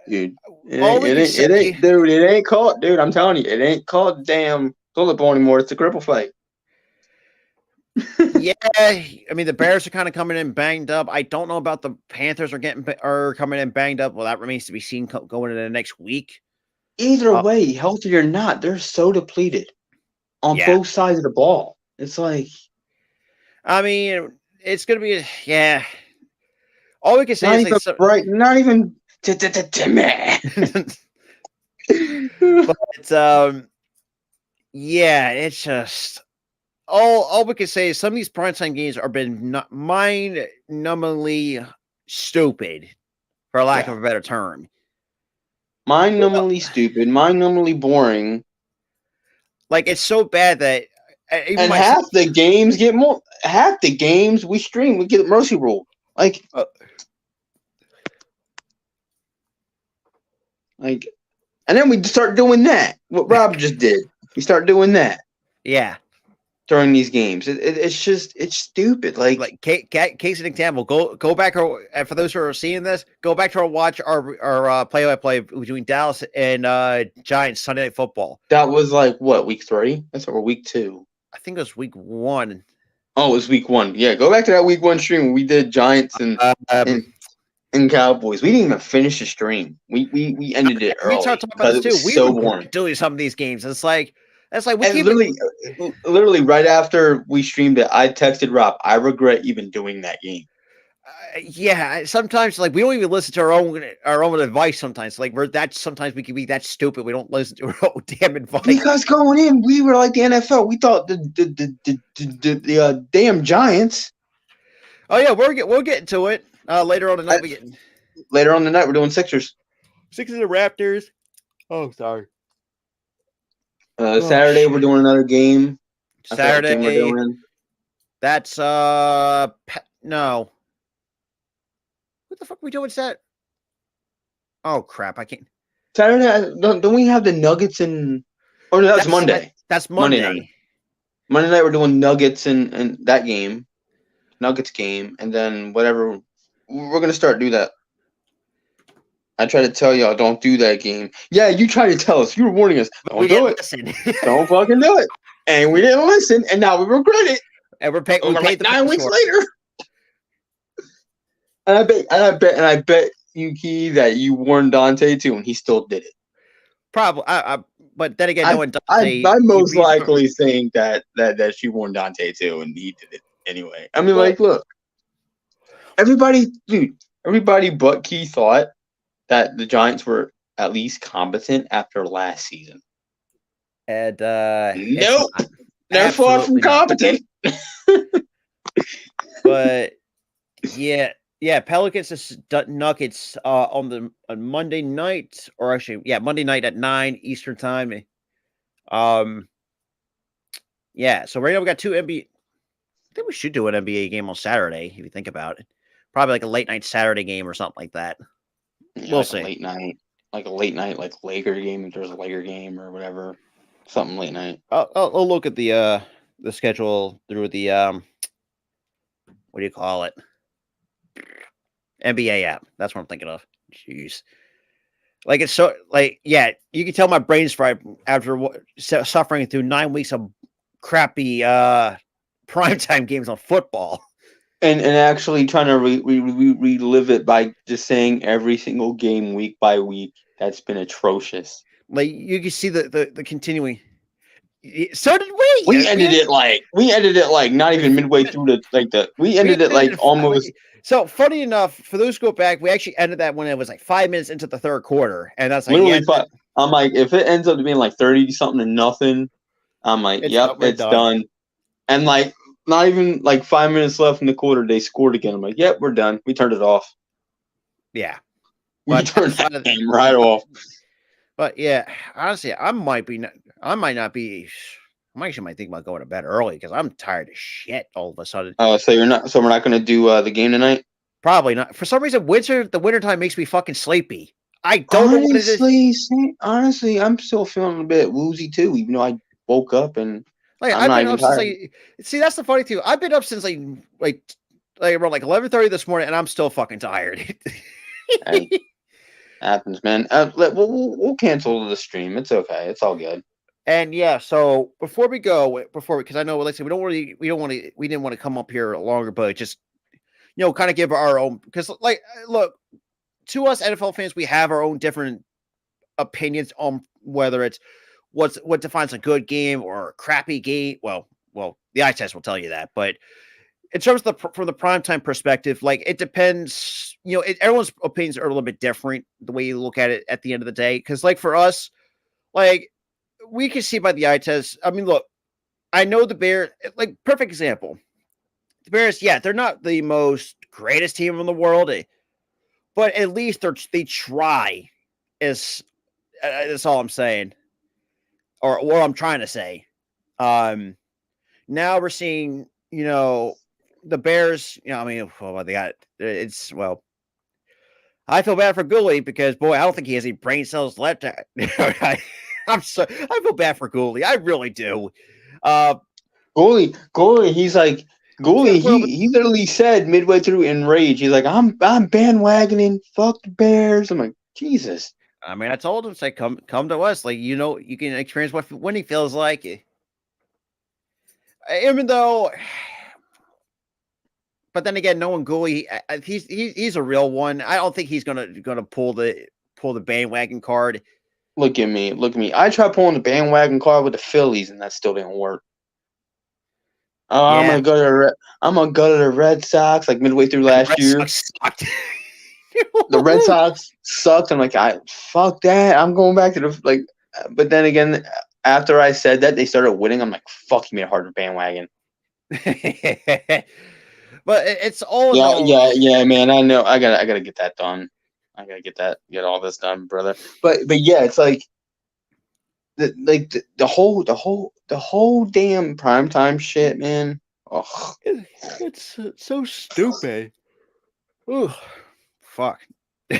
Dude, it ain't called, dude, I'm telling you, it ain't called damn toilet bowl anymore. It's a cripple fight. Yeah, I mean the Bears are kind of coming in banged up. I don't know about the Panthers are coming in banged up. Well, that remains to be seen going into the next week. Either way, healthy or not, they're so depleted on both sides of the ball. It's like, I mean, it's gonna be all we can say is not even Timmy. But it's just all we can say is some of these primetime games are been mind-numbingly stupid. for lack of a better term. Mind-numbingly stupid, mind-numbingly boring. Like, it's so bad that even and half the games get more. Half the games we stream, we get mercy rule. Like, and then we start doing that. What Rob just did. We start doing that. Yeah. During these games, it's stupid. Like case an example. Go back, for those who are seeing this, go back to watch our play-by-play between Dallas and Giants Sunday Night Football. That was like what, week 3? That's over week 2. I think it was week 1. Oh, it was week 1. Yeah, go back to that week 1 stream when we did Giants and Cowboys. We didn't even finish the stream. We ended it early. We talked about this too. We were doing some of these games. It's like we literally right after we streamed it, I texted Rob. I regret even doing that game. Yeah, sometimes like we don't even listen to our own advice. Sometimes sometimes we can be that stupid. We don't listen to our own damn advice. Because going in, we were like the NFL. We thought the damn Giants. Oh yeah, we'll get into it later on tonight. Later on tonight, we're doing Sixers. Sixers and Raptors. Oh, sorry. Saturday, we're doing another game. Saturday, we're doing. That's no. What the fuck are we doing? That? Oh crap! I can't. Saturday, don't we have the Nuggets and? Oh no, that's Monday. That's Monday. Night. Monday night we're doing Nuggets and that game, Nuggets game, and then whatever. We're gonna start do that. I try to tell y'all, don't do that game. Yeah, you try to tell us. You were warning us. Don't do it. Don't fucking do it. And we didn't listen, and now we regret it. And we paid like 9 weeks later. And I bet you, Key, that you warned Dante too, and he still did it. Probably. But then again, no one. I'm most likely saying that she warned Dante too, and he did it anyway. I mean, look, everybody but Key thought that the Giants were at least competent after last season. And nope, they're far from competent. But yeah, Pelicans Nuggets on Monday night, or actually, Monday night at 9 Eastern time. Yeah. So right now we got 2 NBA. I think we should do an NBA game on Saturday if you think about it. Probably like a late night Saturday game or something like that. Yeah, we'll like see. A late night, like Laker game. If there's a Laker game or whatever, something late night. I'll look at the schedule through the what do you call it? NBA app. That's what I'm thinking of. Jeez. Like it's so you can tell my brain's fried after suffering through 9 weeks of crappy primetime games on football. And actually trying to relive it by just saying every single game week by week. That's been atrocious. Like you can see the continuing. So did we. We ended it like not even midway through we ended it like almost. So funny enough, for those who go back, we actually ended that when it was like 5 minutes into the third quarter, and that's like literally five. I'm like, if it ends up being like 30 something to nothing, I'm like, it's done. And like not even like 5 minutes left in the quarter, they scored again. I'm like, yep, we're done. We turned it off. Yeah, we turned that game right off. But yeah, honestly, I might actually think about going to bed early because I'm tired of shit all of a sudden. Oh, so we're not going to do the game tonight? Probably not. For some reason, the wintertime makes me fucking sleepy. I don't know what it is. Honestly, I'm still feeling a bit woozy too, even though I woke up and I've been up since see, that's the funny thing. I've been up since like around 11:30 this morning, and I'm still fucking tired. Happens, man. We'll cancel the stream. It's okay. It's all good. And yeah, so before we because I know, like I said, we didn't want to come up here longer, but just kind of give our own, because look, to us NFL fans, we have our own different opinions on whether it's what defines a good game or a crappy game. Well, the eye test will tell you that, but in terms of from the primetime perspective, it depends. Everyone's opinions are a little bit different the way you look at it at the end of the day. Because for us, we can see by the eye test. I mean, look, I know the Bears. Perfect example. The Bears, they're not the most greatest team in the world. but at least they try. Is all I'm saying, or what I'm trying to say. Now we're seeing, the Bears. I mean, well, they got it's well. I feel bad for Gooley because, boy, I don't think he has any brain cells left. I feel bad for Gooley. I really do. Goalie, he's like Goalie. He literally said midway through in rage, he's like, I'm bandwagoning. Fuck the Bears. I'm like, Jesus. I mean, I told him, say, come to us. Like, you can experience what winning feels like. Even though, but then again, knowing Gooley, he's a real one. I don't think he's gonna pull the bandwagon card. Look at me. I tried pulling the bandwagon card with the Phillies, and that still didn't work. Oh, yeah. I'm gonna go to the Red Sox like midway through last year. The Red Sox sucked. I'm like, fuck that. I'm going back to the But then again, after I said that, they started winning. I'm like, fuck, you made it hard to bandwagon. But it's all yeah, man. I know. I gotta get that done. I gotta get all this done, brother. But yeah, it's like the whole damn primetime shit, man. Oh, it's so stupid. Ooh, fuck.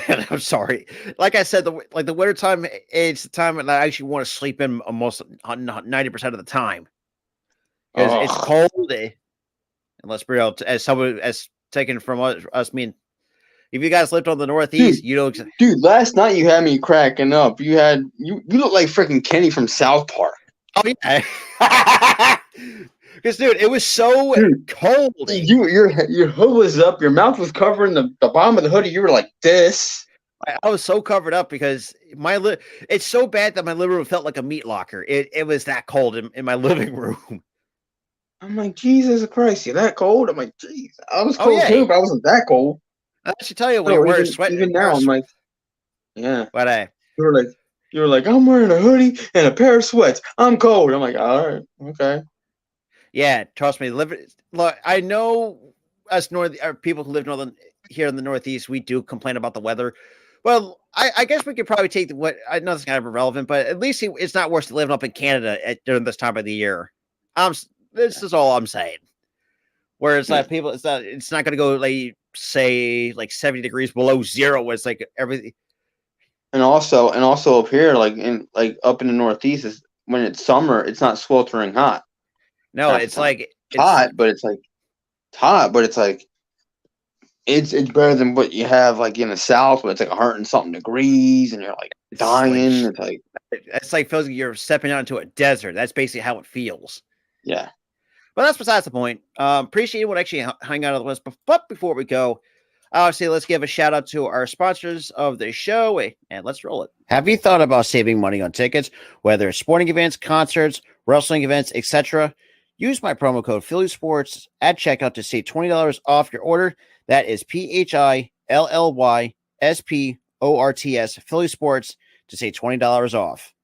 I'm sorry. Like I said, the winter time, it's the time that I actually want to sleep in almost 90% of the time because it's cold. And let's be real, as taken from us, me and if you guys lived on the Northeast, dude, last night you had me cracking up. You look like freaking Kenny from South Park. Oh yeah. Because dude, it was so cold. Your hood was up, your mouth was covering the bottom of the hoodie. You were like this. I was so covered up because it's so bad that my living room felt like a meat locker. It was that cold in my living room. I'm like, Jesus Christ, you're that cold? I'm like, jeez. I was cold too, but I wasn't that cold. I should tell you when you're wearing sweat. Even now, I'm like, yeah. But you were like, I'm wearing a hoodie and a pair of sweats. I'm cold. I'm like, all right, okay. Yeah, trust me. Look, I know us people who live here in the Northeast, we do complain about the weather. Well, I guess we could probably take I know it's kind of irrelevant, but at least it's not worse than living up in Canada during this time of the year. This is all I'm saying. Whereas people, it's not going to go say 70 degrees below zero. It's like everything. And also up here, up in the Northeast, is when it's summer, it's not sweltering hot. No, it's hot, but it's better than what you have in the South, where it's 100 and something degrees, and you're dying. It's like feels like you're stepping out into a desert. That's basically how it feels. Yeah. But that's besides the point. Appreciate it. Would actually hang out on the list. But before we go, obviously, let's give a shout out to our sponsors of the show, and let's roll it. Have you thought about saving money on tickets, whether it's sporting events, concerts, wrestling events, etc.? Use my promo code PhillySports at checkout to save $20 off your order. That is PhillySports, Philly Sports, to save $20 off.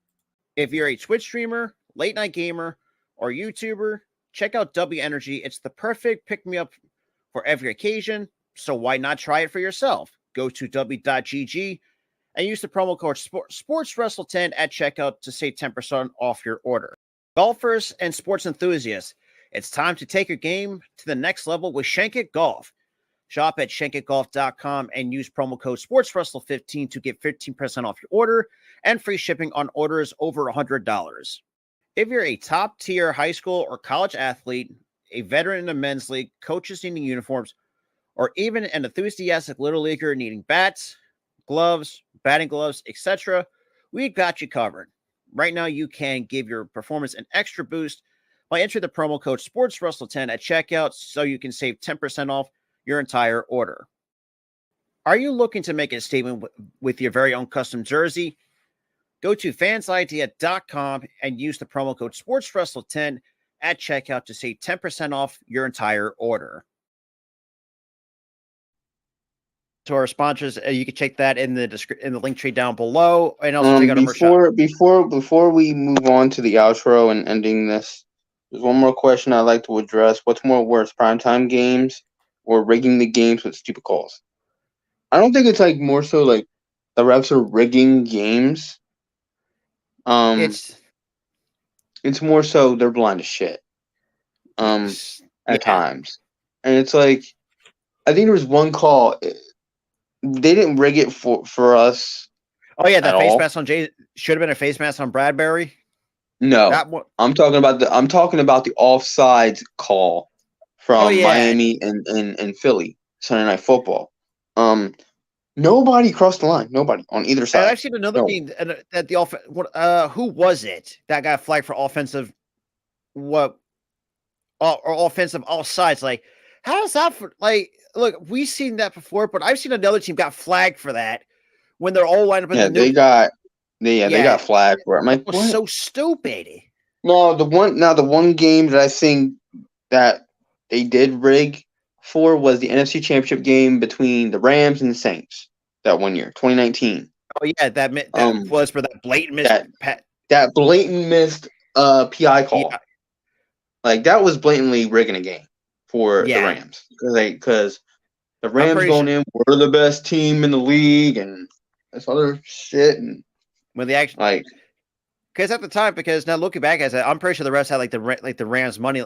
If you're a Twitch streamer, late night gamer, or YouTuber, check out W Energy. It's the perfect pick-me-up for every occasion, so why not try it for yourself? Go to w.gg and use the promo code SportsWrestle10 at checkout to save 10% off your order. Golfers and sports enthusiasts, it's time to take your game to the next level with Shankit Golf. Shop at shankitgolf.com and use promo code SportsWrestle15 to get 15% off your order and free shipping on orders over $100. If you're a top-tier high school or college athlete, a veteran in the men's league, coaches needing uniforms, or even an enthusiastic little leaguer needing bats, gloves, batting gloves, etc., we've got you covered. Right now, you can give your performance an extra boost by entering the promo code SportsWrestle10 at checkout so you can save 10% off your entire order. Are you looking to make a statement with your very own custom jersey? Go to fansidea.com and use the promo code SportsWrestle10 at checkout to save 10% off your entire order. To our sponsors, you can check that in the link tree down below, and also check out our merch. Before we move on to the outro and ending this, there's one more question I'd like to address. What's more worse, primetime games or rigging the games with stupid calls? I don't think it's like more so like the refs are rigging games. It's It's more so they're blind as shit. At yeah. times, and it's like I think there was one call. They didn't rig it for us Oh yeah, at that face all. mask on Jay should have been a face mask on Bradbury. No, That one. I'm talking about the offsides call Oh from yeah, Miami and Philly Sunday Night Football. Nobody crossed the line. Nobody on either and side. I've seen another No. game that the who was it that got flagged for offensive what or offensive all sides? Like, how is that for? Like, look, we've seen that before, but I've seen another team got flagged for that when they're all lined up in Yeah, the new. they got flagged for it. I'm That like, was what? so stupid. No, the one game that I think that they did rig for was the NFC Championship game between the Rams and the Saints that one year, 2019. Oh yeah, that was for that blatant miss. That that blatant missed PI Yeah, call. Like that was blatantly rigging a game for the yeah. Rams because the I'm Rams pretty sure going in, we're the best team in the league and this other shit and when the action. like Because at the time, because now looking back at it, I'm pretty sure the refs had like the Rams money,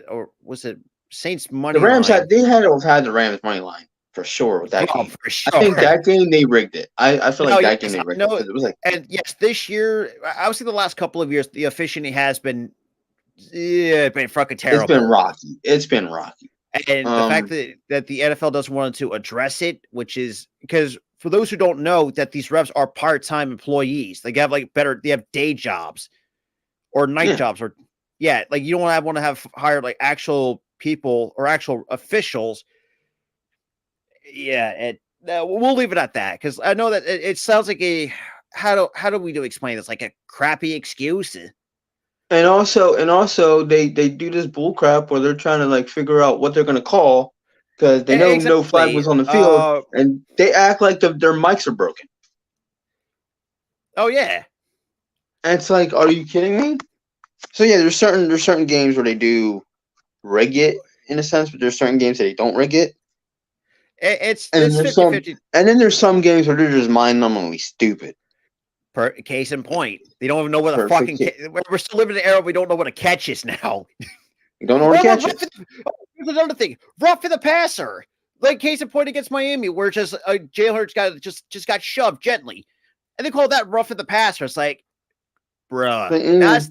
or was it Saints the money Rams line? had to have had the Rams money line for sure with that Oh, game. for I think sure. that game they rigged it. I feel No, like that game yes, they I rigged it know. because it was like And yes, this year, I would say the last couple of years, the officiating has been, yeah, been fucking it's been terrible. rocky. It's been rocky. And the fact that the NFL doesn't want to address it, which is because for those who don't know, that these refs are part-time employees. They have they have day jobs or night Yeah. jobs, or like you don't want to have hired like actual people or actual officials. Yeah, we'll leave it at that because I know that it sounds like a how do we explain this, like a crappy excuse. And also they do this bull crap where they're trying to like figure out what they're gonna call because they know no flag Exactly. was on the field and they act like their mics are broken. Oh yeah. And it's like, are you kidding me? So yeah, there's certain games where they do rig it in a sense, but there's certain games that they don't rig it. It's And then it's there's 50-50. and then there's some games where they're just mind-numbingly stupid. Case in point, they don't even know what a Perfect. fucking. We're still living in an era we don't know what a catch is now. You don't know where to catch it. Here's another thing: rough in the passer. Like case in point against Miami, where just Jalen Hurts got shoved gently, and they call that rough in the passer. It's like, bruh, that's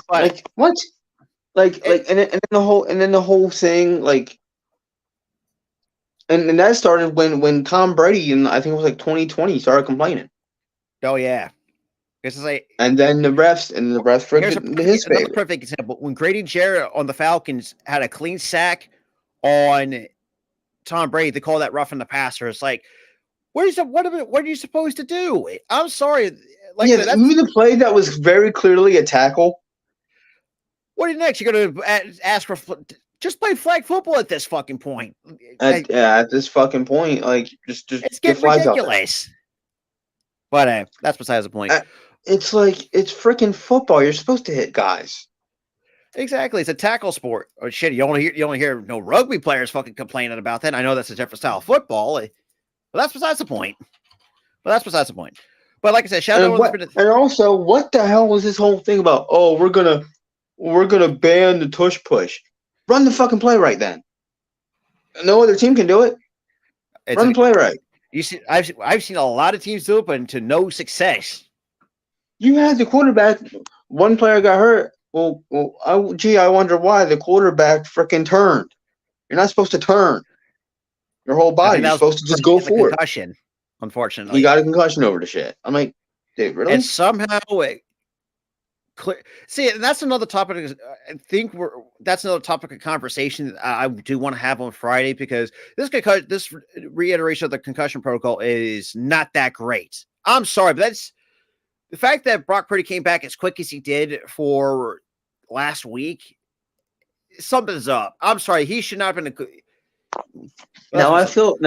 like what? And then the whole thing like. And that started when Tom Brady and I think it was like 2020 started complaining. Oh yeah, it's like, and then the refs here's frigged his another favor. perfect example. When Grady Jarrett on the Falcons had a clean sack on Tom Brady, they call that rough in the passer. It's like, what are you supposed to do? I'm sorry. Like Yeah, the play that was very clearly a tackle. What are you next? You're going to ask for just play flag football at this fucking point. At this fucking point, like just it's getting ridiculous. But that's besides the point. It's like it's freaking football. You're supposed to hit guys. Exactly, it's a tackle sport. Oh shit, you only hear no rugby players fucking complaining about that. I know that's a different style of football, but that's besides the point. But like I said, shout out. And also, what the hell was this whole thing about? Oh, we're gonna ban the tush push. Run the fucking play right then. No other team can do it. Run the play right. You see, I've seen a lot of teams do it, but to no success. You had the quarterback. One player got hurt. Well, I wonder why the quarterback freaking turned. You're not supposed to turn your whole body. You're supposed to just go for concussion, it. Unfortunately, he got a concussion over the shit. I'm like, dude, really? And somehow see, and that's another topic. I think that's another topic of conversation I do want to have on Friday because this reiteration of the concussion protocol is not that great. I'm sorry, but that's the fact that Brock Purdy came back as quick as he did for last week. Something's up. I'm sorry, he should not have been. Now I feel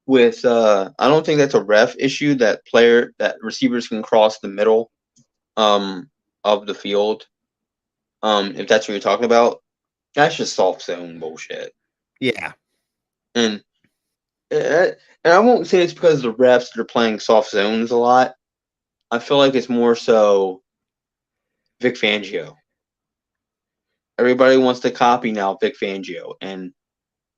with I don't think that's a ref issue that receivers can cross the middle of the field. If that's what you're talking about, that's just soft zone bullshit. Yeah. And and I won't say it's because the refs are playing soft zones a lot. I feel like it's more so Vic Fangio. Everybody wants to copy now Vic Fangio, and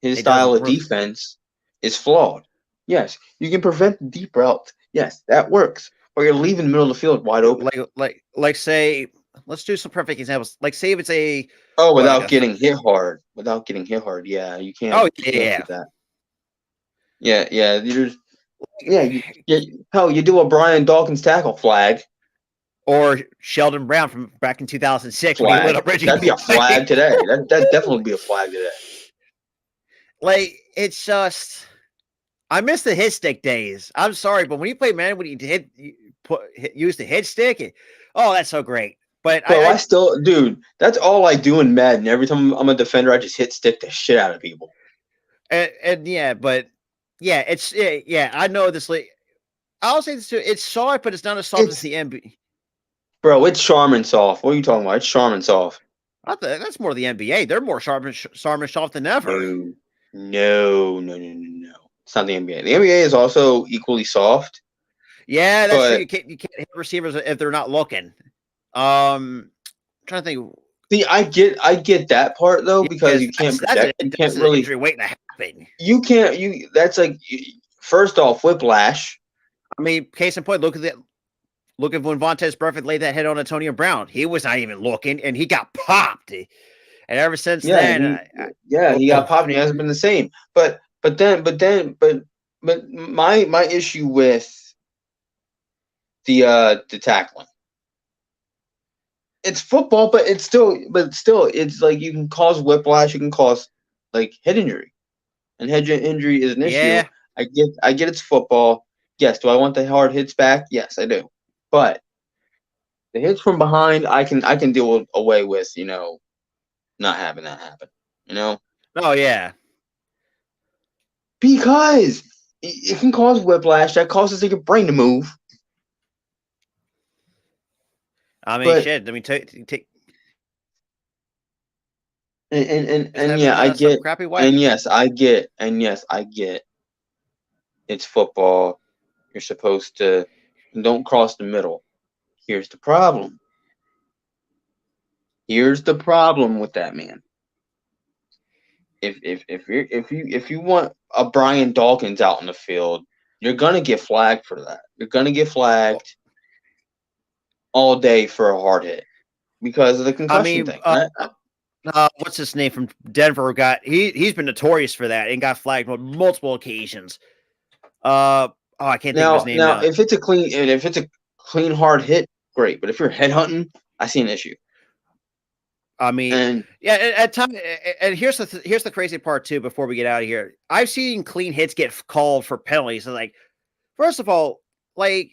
his It style doesn't of work. defense is flawed. Yes, you can prevent the deep routes. Yes, that works. Or you're leaving the middle of the field wide open. Like say, let's do some perfect examples. Like say if it's a Oh, what like without a getting hit hard. Without getting hit hard. Yeah, you can't. oh You can't do yeah, that. Yeah, yeah. Hell, you do a Brian Dawkins tackle flag. or Sheldon Brown from back in 2006 when he lit Flag. up Reggie That'd be a flag White. today. That definitely be a flag today. Like it's just I miss the hit stick days. I'm sorry, but when you play man, when use the hit stick, oh, that's so great. But Bro, I still, dude, that's all I do in Madden. Every time I'm a defender, I just hit stick the shit out of people. and yeah, but yeah, it's yeah. I know this. I'll say this too. It's soft, but it's not as soft as It's, the NBA. bro, it's Charmin soft. What are you talking about? It's Charmin soft. I think that's more the NBA. They're more sharp and soft than ever. No, no. It's not the NBA. The NBA is also equally soft, Yeah, that's true. but You can't hit receivers if they're not looking. I'm trying to think. see, I get that part though because Yes, you can't that's protect. You can't an really. injury waiting to happen. You can't. You that's like first off, whiplash. I mean, case in point, look at when Vontez Burfict laid that hit on Antonio Brown. He was not even looking, and he got popped. And ever since Yeah, then, he got popped and he hasn't been the same. But my issue with the tackling. It's football, but still it's like you can cause whiplash, you can cause like head injury. And head injury is an issue. yeah. I get it's football. Yes, do I want the hard hits back? Yes, I do. But the hits from behind I can deal away with, not having that happen. You know? Oh yeah. Because it can cause whiplash. That causes your brain to move. I mean, But shit. I mean, take and having yeah, I some get crappy white. and yes, I get it's football. You're supposed to don't cross the middle. Here's the problem. Here's the problem with that, man. If you want a Brian Dawkins out in the field, you're gonna get flagged for that. You're gonna get flagged all day for a hard hit because of the concussion thing. What's his name from Denver? He's been notorious for that and got flagged on multiple occasions. I can't think of his name now. If it's a clean hard hit, great. But if you're headhunting, I see an issue. I mean, at times, and here's the crazy part too. Before we get out of here, I've seen clean hits get called for penalties. And like, first of all, like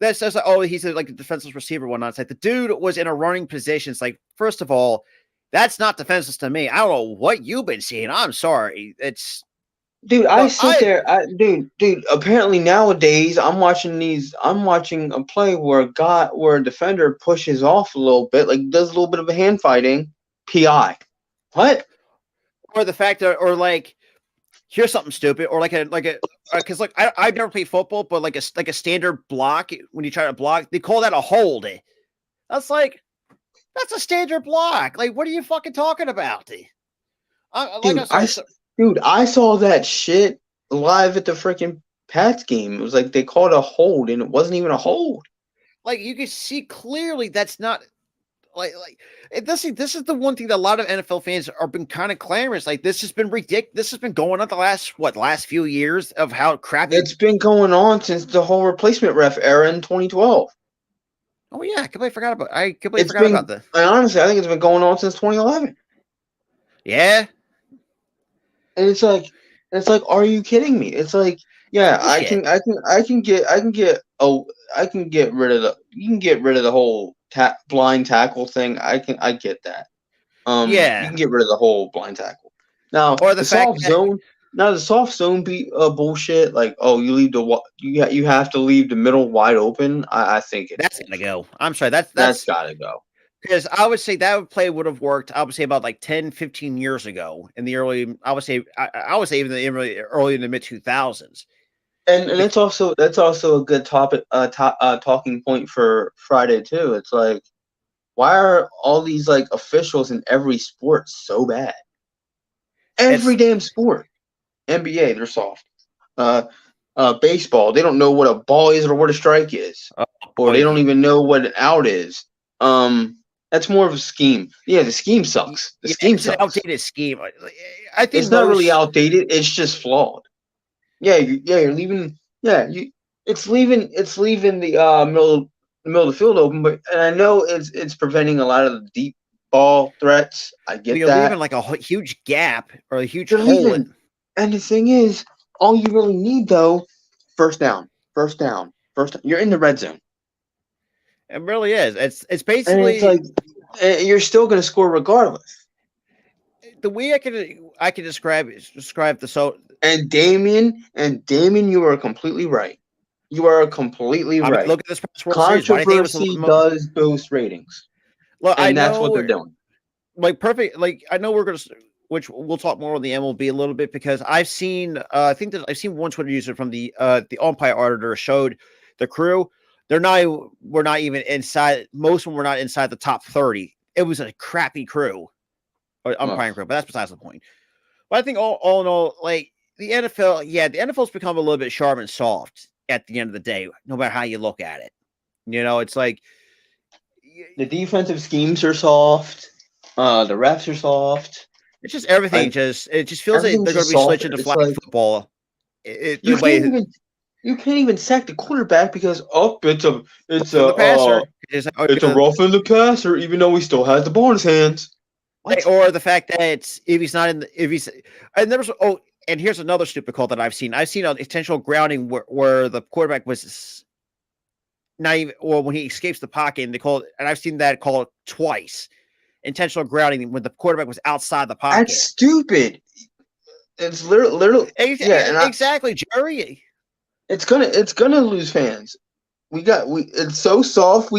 that's like, oh, he's like a defenseless receiver, whatnot. It's like the dude was in a running position. It's like, first of all, that's not defenseless to me. I don't know what you've been seeing. I'm sorry. It's dude. Dude. Apparently nowadays, I'm watching a play where a defender pushes off a little bit, like does a little bit of a hand fighting. PI. What? Or the fact that, or like, here's something stupid, or because I've never played football, but like a standard block when you try to block, they call that a hold. That's a standard block. Like, what are you fucking talking about? I saw that shit live at the freaking Pats game. It was like they called a hold, and it wasn't even a hold. Like you can see clearly that's not this is the one thing that a lot of NFL fans are been kind of clamorous. Like this has been ridiculous. This has been going on the last few years of how crappy it's been going on since the whole replacement ref era in 2012. Oh yeah, I completely forgot about. About that. Honestly, I think it's been going on since 2011. Yeah, and it's like, are you kidding me? It's like, yeah, I can get rid of the whole blind tackle thing. I get that. yeah, you can get rid of the whole blind tackle. Now or the soft zone. Now the soft zone be bullshit. Like, oh, you have to leave the middle wide open. I think that's gonna go. I'm sorry, that's gotta go. Because I would say that play would have worked. I would say about like 10, 15 years ago in the early. I would say even early in the mid 2000s. And that's also a good topic, talking point for Friday too. It's like, why are all these like officials in every sport so bad? Every damn sport. NBA, they're soft. Baseball, they don't know what a ball is or what a strike is, or they don't even know what an out is. That's more of a scheme. Yeah, the scheme sucks. The scheme sucks. An outdated scheme. I think it's not really outdated. It's just flawed. You're leaving. It's leaving the middle of the field open. But and I know it's preventing a lot of the deep ball threats. I get you're that. leaving like a huge gap or a huge hole. And the thing is, all you really need though, first down. You're in the red zone. It really is. It's basically. And it's like you're still going to score regardless. The way I can describe the And Damien, you are completely right. You are completely right. Mean, look at this World Controversy Series. Does boost ratings. Look, and that's what they're doing. Like perfect. Like I know we're gonna, which we'll talk more on the MLB a little bit because I've seen. I think that I've seen one Twitter user from the umpire auditor showed the crew. We're not even inside. Most of them were not inside the top 30. It was a crappy crew, or umpiring crew. But that's besides the point. But I think all in all, like the NFL, the NFL's become a little bit sharp and soft at the end of the day, no matter how you look at it. You know, it's like the defensive schemes are soft. The refs are soft. It's just everything. It just feels like they're going to be switching to flag football. You can't even sack the quarterback because it's a passer. It's a rough in the passer, even though he still has the ball in his hands. Or the fact that and here's another stupid call that I've seen. I've seen an intentional grounding where the quarterback was not even, or when he escapes the pocket, and they call it, and I've seen that called twice. Intentional grounding when the quarterback was outside the pocket. That's stupid. It's literally exactly, Jerry. It's gonna lose fans. It's so soft.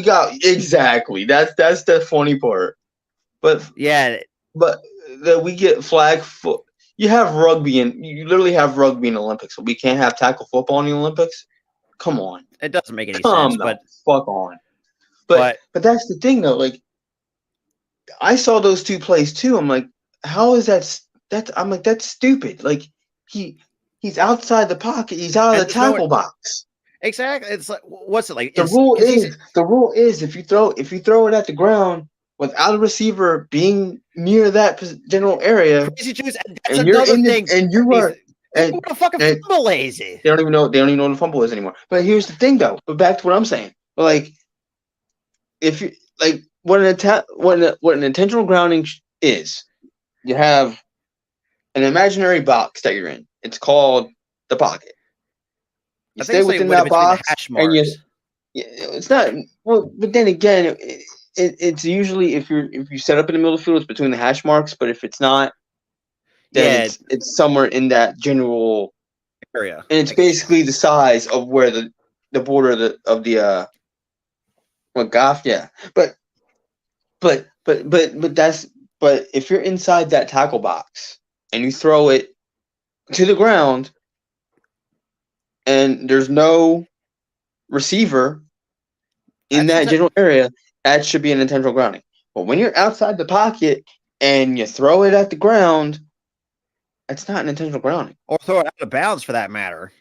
Exactly. That's the funny part. But we get flag foot. You literally have rugby in the Olympics, but we can't have tackle football in the Olympics. Come on, it doesn't make any sense. But fuck on. But that's the thing though. Like, I saw those two plays too. I'm like, how is that? I'm like, that's stupid. Like he's outside the pocket. He's out of the tackle box. Exactly. It's like, what's it like? The rule is if you throw it at the ground without a receiver being near that general area, and you're in thing. And you are. And fucking fumble lazy. They don't even know what the fumble is anymore. But here's the thing, though. But back to what I'm saying. Like, if you like, what an intentional grounding is, you have an imaginary box that you're in. It's called the pocket. You stay within that box, and it's not. Well, but then again, it's usually if you set up in the middle of the field, it's between the hash marks. But if it's not, then it's somewhere in that general area, and it's basically the size of where the border of the golf. Yeah, but if you're inside that tackle box and you throw it to the ground and there's no receiver in that general area, that should be an intentional grounding. But when you're outside the pocket and you throw it at the ground, it's not an intentional grounding. Or throw it out of bounds, for that matter.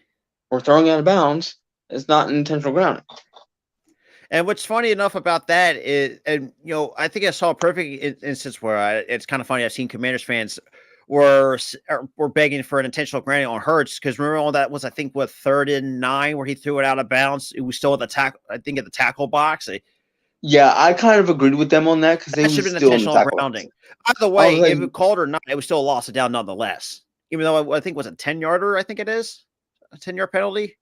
Or throwing out of bounds is not an intentional grounding. And what's funny enough about that is, and I think I saw a perfect instance where it's kind of funny. I've seen Commanders fans were begging for an intentional grounding on Hurts, because remember all that was, I think, 3rd and 9 where he threw it out of bounds. It was still at the tackle. I think at the tackle box. Yeah, I kind of agreed with them on that because they should have been intentional grounding. Either way, if it called or not, it was still a loss of down nonetheless. Even though I think it was a 10-yarder. I think it is a 10-yard penalty.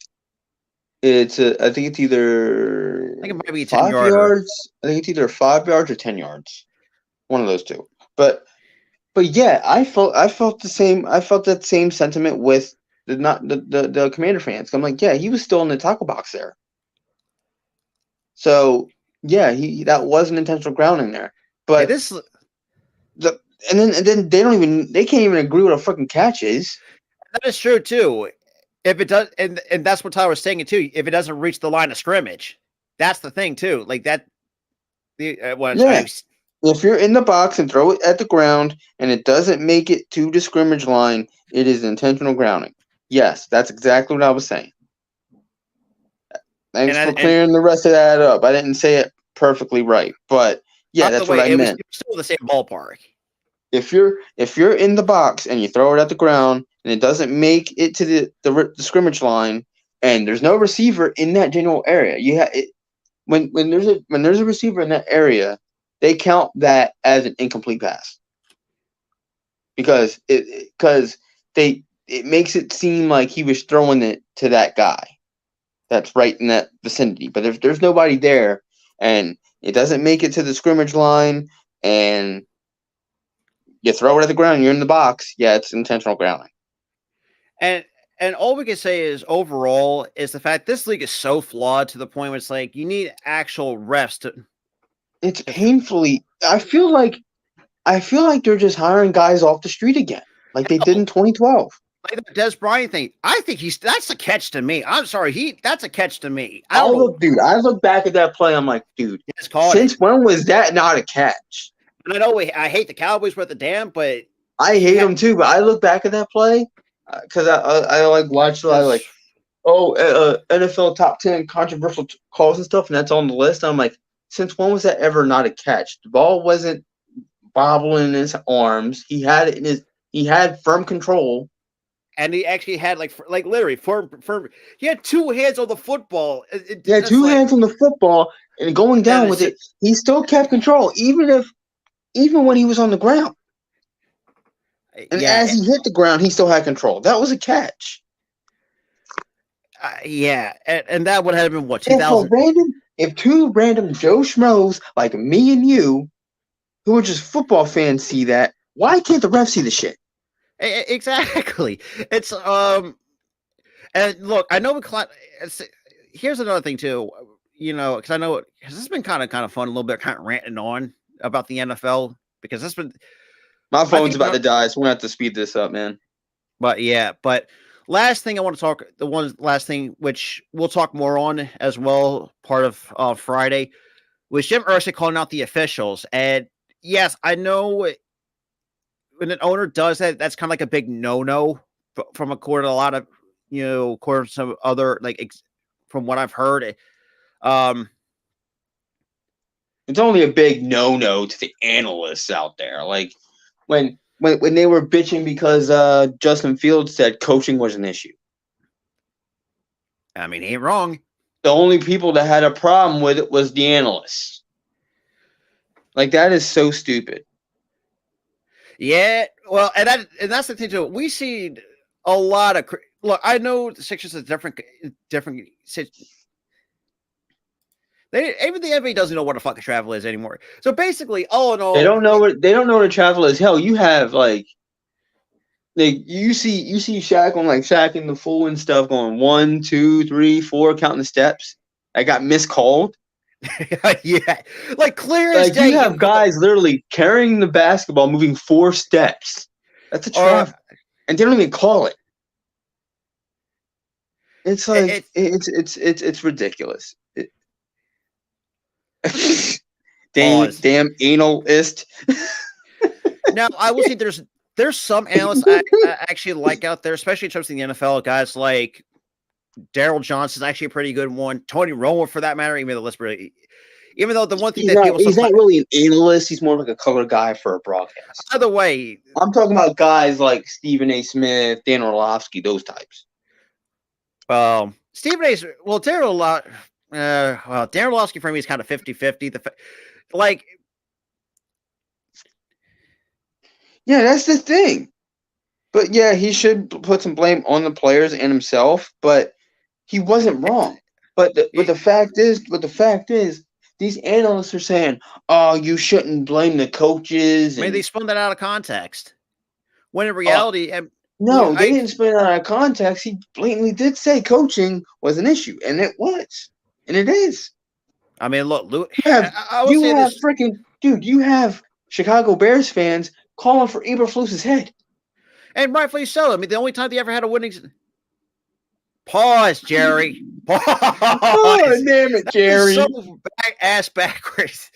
I think it's either. I think it might be 5 yards. I think it's either 5 yards or 10 yards. One of those two. But yeah, I felt the same. I felt that same sentiment with the Commander fans. I'm like, yeah, he was still in the tackle box there. So Yeah, that was an intentional grounding there. Hey, But this and then they can't even agree what a fucking catch is. that is true too. If it does, and that's what Tyler was saying too. If it doesn't reach the line of scrimmage, that's the thing too. Like that. Yeah. If you're in the box and throw it at the ground and it doesn't make it to the scrimmage line, it is intentional grounding. Yes, that's exactly what I was saying. Thanks for clearing the rest of that up. I didn't say it perfectly right, but yeah, that's what I meant. It was still the same ballpark. If you're in the box and you throw it at the ground and it doesn't make it to the scrimmage line and there's no receiver in that general area, when there's a receiver in that area, they count that as an incomplete pass because it makes it seem like he was throwing it to that guy that's right in that vicinity. But if there's nobody there and it doesn't make it to the scrimmage line and you throw it at the ground, you're in the box, yeah, it's intentional grounding. And all we can say is overall is the fact this league is so flawed to the point where it's like you need actual refs to. It's painfully. I feel like they're just hiring guys off the street again, like they did in 2012. Like the Des Bryant thing, I think that's a catch to me. I'm sorry, that's a catch to me. I look back at that play. I'm like, dude, since when was that not a catch? And I know I hate the Cowboys with the damn, but I hate them too. But I look back at that play because I like watched NFL top 10 controversial calls and stuff, and that's on the list. I'm like, since when was that ever not a catch? The ball wasn't bobbling in his arms. He had it he had firm control. And he actually had like literally firm. He had two hands on the football. He had two hands on the football and going down with it. He still kept control, even when he was on the ground. And as he hit the ground, he still had control. That was a catch. And that would have been what 2000. If two random Joe Schmoes like me and you, who are just football fans, see that, why can't the ref see the shit? Exactly. It's and look, I know here's another thing too, because I know this has been kind of fun, a little bit kind of ranting on about the NFL because this been my phone's about to die, so we're gonna have to speed this up, man. But last thing I want to talk, last thing which we'll talk more on as well, part of Friday, was Jim Irsay calling out the officials. And yes, I know when an owner does that, that's kind of like a big no-no from according to a lot of, according to some other, from what I've heard. It's only a big no-no to the analysts out there. Like when they were bitching because Justin Fields said coaching was an issue. I mean, he ain't wrong. The only people that had a problem with it was the analysts. Like, that is so stupid. Yeah, well, and that's the thing too. We see a lot of look. I know the Sixers is different. Even the NBA doesn't know what a fucking travel is anymore. So basically, all in all, they don't know what a travel is. Hell, you have you see Shaq on Shaq in the Fool and stuff going 1, 2, 3, 4, counting the steps. I got miscalled. Yeah, clear as day. You have guys literally carrying the basketball, moving 4 steps. That's a travel, and they don't even call it. It's it's ridiculous. Damn analyst. Now I will say there's some analysts I actually like out there, especially in terms of the NFL guys like Daryl Johnson's actually a pretty good one. Tony Romo, for that matter, even though the one thing he's not really an analyst, he's more like a color guy for a broadcast. Either way, I'm talking about guys like Stephen A. Smith, Dan Orlovsky, those types. Stephen A. Darren Orlovsky for me is kind of 50-50. Yeah, that's the thing. But yeah, he should put some blame on the players and himself, but he wasn't wrong. But the fact is, these analysts are saying, "Oh, you shouldn't blame the coaches." Maybe they spun that out of context. When in reality, no, they didn't spin it out of context. He blatantly did say coaching was an issue, and it was, and it is. I mean, look, You have, I will say this, you have Chicago Bears fans calling for Eberflus's head. and rightfully so. I mean, the only time they ever had a winning. Pause, Jerry. Pause. Oh, damn it, Jerry. So ass backwards.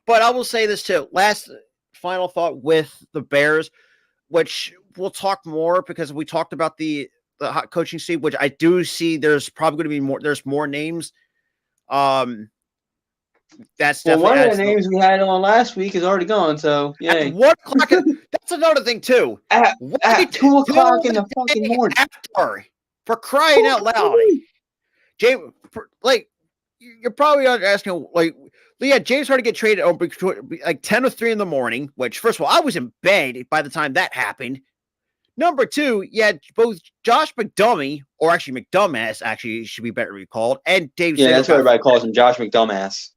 But I will say this too. Last final thought with the Bears, which we'll talk more because we talked about the hot coaching seat, which I do see there's probably going to be more. There's more names. That's Well, definitely one of the names we had on last week is already gone. So yeah, at 1 o'clock. That's another thing too. At 2:00 in the fucking morning. After, for crying out loud, James. Like you're probably asking, like, yeah, James Harden get traded like 10 or 3 in the morning. Which, first of all, I was in bed by the time that happened. Number two, yeah, both Josh McDummy, or actually McDumbass, actually should be better recalled, and Dave. Yeah, that's what everybody calls him, Josh McDumbass.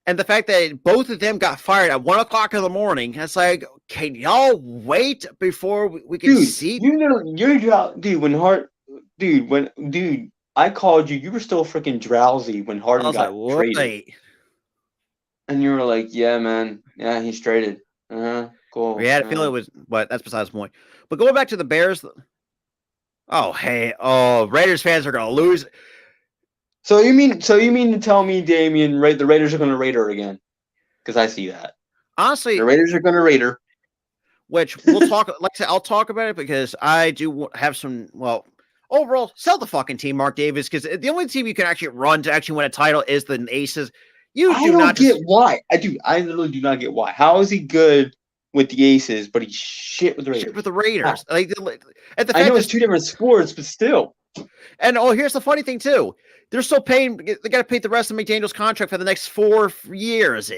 And the fact that both of them got fired at 1 o'clock in the morning, it's like, can y'all wait before we can see? You know, your job, dude. I called you. You were still freaking drowsy when Harden got traded. And you were like, "Yeah, man. Yeah, he's traded. Cool." We had a feeling it was, but that's besides the point. But going back to the Bears, Raiders fans are gonna lose. So you mean to tell me, Damian, the Raiders are gonna Raider again? Because I see that. Honestly, the Raiders are gonna Raider. Which we'll talk. Like I said, I'll talk about it because I do have some. Well, overall, sell the fucking team, Mark Davis, because the only team you can actually run to actually win a title is the Aces. I don't get why. I literally do not get why. How is he good with the Aces, but he's shit with the Raiders? Shit with the Raiders. Like, I know it's two different sports, but still. And here's the funny thing too. They're still paying. They got to pay the rest of McDaniel's contract for the next 4 years.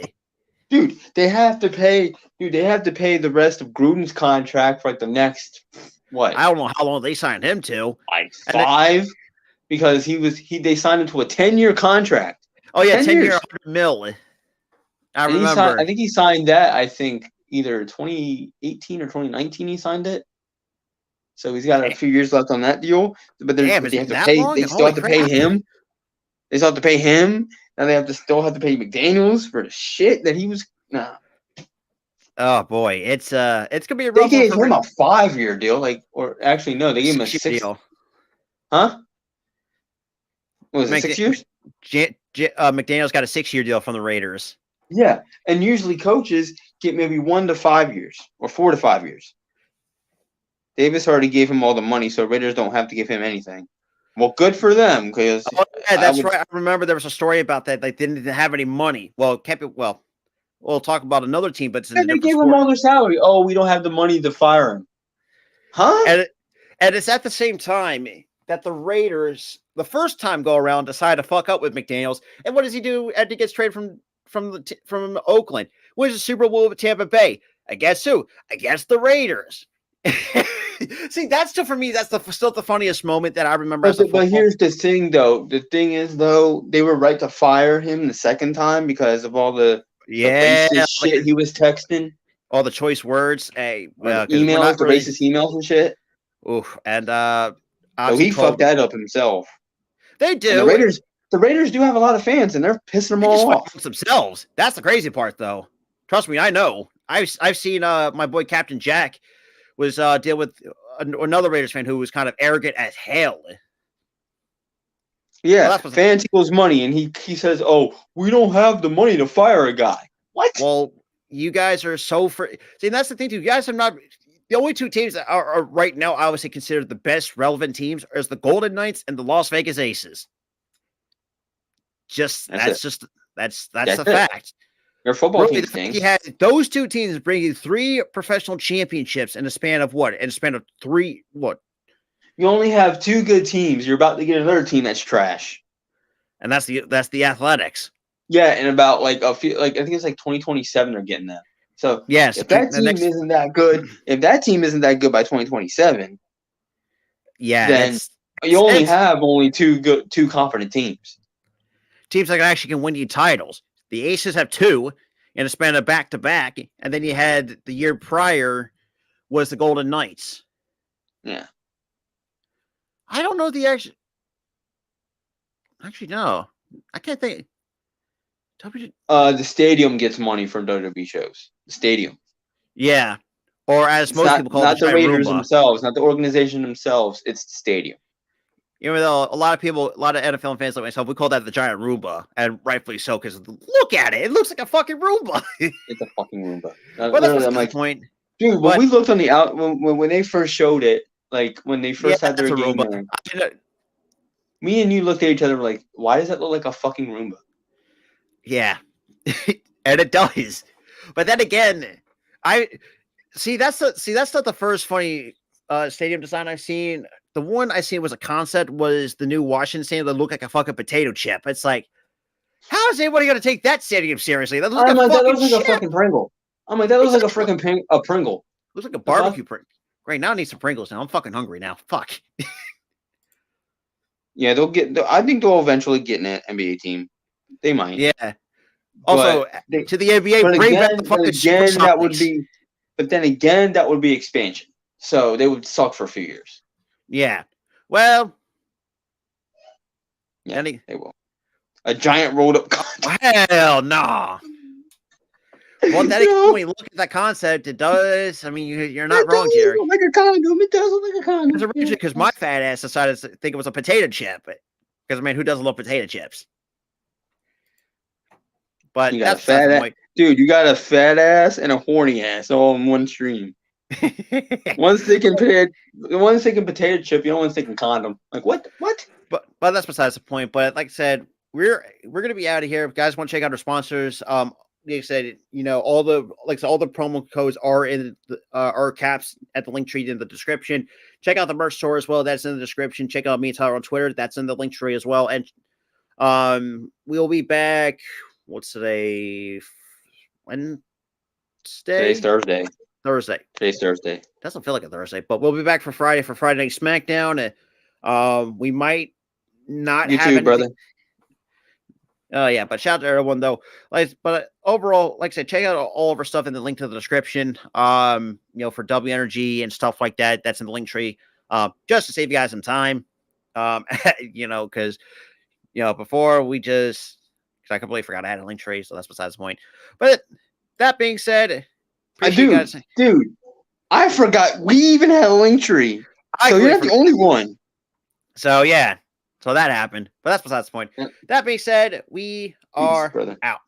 Dude, they have to pay. They have to pay the rest of Gruden's contract for like the next what? I don't know how long they signed him to. Like 5, because they signed him to a 10-year contract. Oh yeah, 10 years, $100 million. I remember. I think he signed that. I think either 2018 or 2019 he signed it. So he's got a few years left on that deal. But they have to pay. Long? They still have to pay him. They still have to pay him. Now they still have to pay McDaniels for the shit that he was. Nah. Oh boy, it's gonna be a rough. They gave him a 5-year deal, they gave him a 6 deal. Huh? What was it, 6 years? McDaniel's got a 6-year deal from the Raiders. Yeah, and usually coaches get maybe 1 to 5 years or 4 to 5 years. Davis already gave him all the money, so Raiders don't have to give him anything. Well, good for them, because that's right. I remember there was a story about that. They didn't have any money. Well, kept it. Well, we'll talk about another team, but they gave him all their salary. Oh, we don't have the money to fire him, huh? And it's at the same time that the Raiders, the first time go around, decide to fuck up with McDaniels. And what does he do after he gets traded from Oakland? Wins the Super Bowl with Tampa Bay. Against who? Against the Raiders. See, that's still, for me, that's still the funniest moment that I remember. But here's the thing, though. The thing is, though, they were right to fire him the second time because of all the racist shit he was texting. All the choice words. Hey, emails, the racist emails and shit. Oof. And so he fucked that up himself. They do. And the Raiders do have a lot of fans, and they're pissing them all off themselves. That's the crazy part, though. Trust me, I know. I've seen my boy Captain Jack was deal with another Raiders fan who was kind of arrogant as hell. Yeah, fans equals money, and he says, "Oh, we don't have the money to fire a guy." What? Well, you guys are so See, and that's the thing too. You guys are not the only 2 teams that are right now obviously considered the best relevant teams is the Golden Knights and the Las Vegas Aces. That's the fact. Your football team stinks. You had those 2 teams bring you 3 professional championships in a span of what? In a span of 3 what? You only have 2 good teams. You're about to get another team that's trash. And that's the Athletics. Yeah, and about I think it's 2027 they're getting that. So yes, if that team isn't that good, by 2027, then you only have 2 confident teams. Teams that actually can win you titles. The Aces have 2 in a span of back-to-back, and then you had the year prior was the Golden Knights. Yeah. I don't know actually, no. I can't think. The stadium gets money from WWE shows. The stadium. Yeah, or as It's most people call it, not the the giant Raiders Roomba. themselves, not the organization themselves. It's the stadium. Even though a lot of NFL fans like myself, we call that the giant Roomba, and rightfully so, because look at it. It looks like a fucking Roomba. It's a fucking Roomba. But that's I'm the like, point. dude, when we looked on the out when they first showed it, like when they first had their game there, me and you looked at each other like, why does that look like a fucking Roomba? Yeah, and it does. But then again, that's not the first funny stadium design I've seen. The one I seen was a concept was the new Washington stadium that looked like a fucking potato chip. It's like, how is anybody going to take that stadium seriously? That looks like a fucking Pringle. I'm like, that looks like a freaking Pringle. Looks like a barbecue Pringle. Great, now I need some Pringles now. I'm fucking hungry now. Fuck. Yeah, I think they'll eventually get an NBA team. They might. Yeah. Also, to the NBA, bring back the fucking Supersonics. But then again, that would be expansion. So they would suck for a few years. Yeah. Well. Yeah, they will. A giant rolled up condom. Hell no. Nah. Well, then again, when you look at that concept, it does. I mean, you're not wrong, Jerry. Look like a condom. It does look like a condom. It's originally because my fat ass decided to think it was a potato chip. Because, I mean, who doesn't love potato chips? But you got a fat ass. Dude, you got a fat ass and a horny ass all in one stream. One's thinking potato chip, the other one's thinking condom. Like what? But that's besides the point. But like I said, we're gonna be out of here. If you guys want to check out our sponsors, like I said, all the promo codes are in our caps at the link tree in the description. Check out the merch store as well. That's in the description. Check out me and Tyler on Twitter. That's in the link tree as well. And we'll be back. What's today? Wednesday? Today's Thursday. Today's Thursday. Doesn't feel like a Thursday, but we'll be back for Friday Night SmackDown. We might not you have too, anything. Brother. Yeah, but shout out to everyone though. But overall, like I said, check out all of our stuff in the link to the description. For W Energy and stuff like that. That's in the link tree. Just to save you guys some time. Because before I completely forgot I had a link tree, so that's besides the point. But that being said, dude, I forgot we even had a link tree. So you're not the only one. So yeah, so that happened, but that's besides the point. That being said, we are out.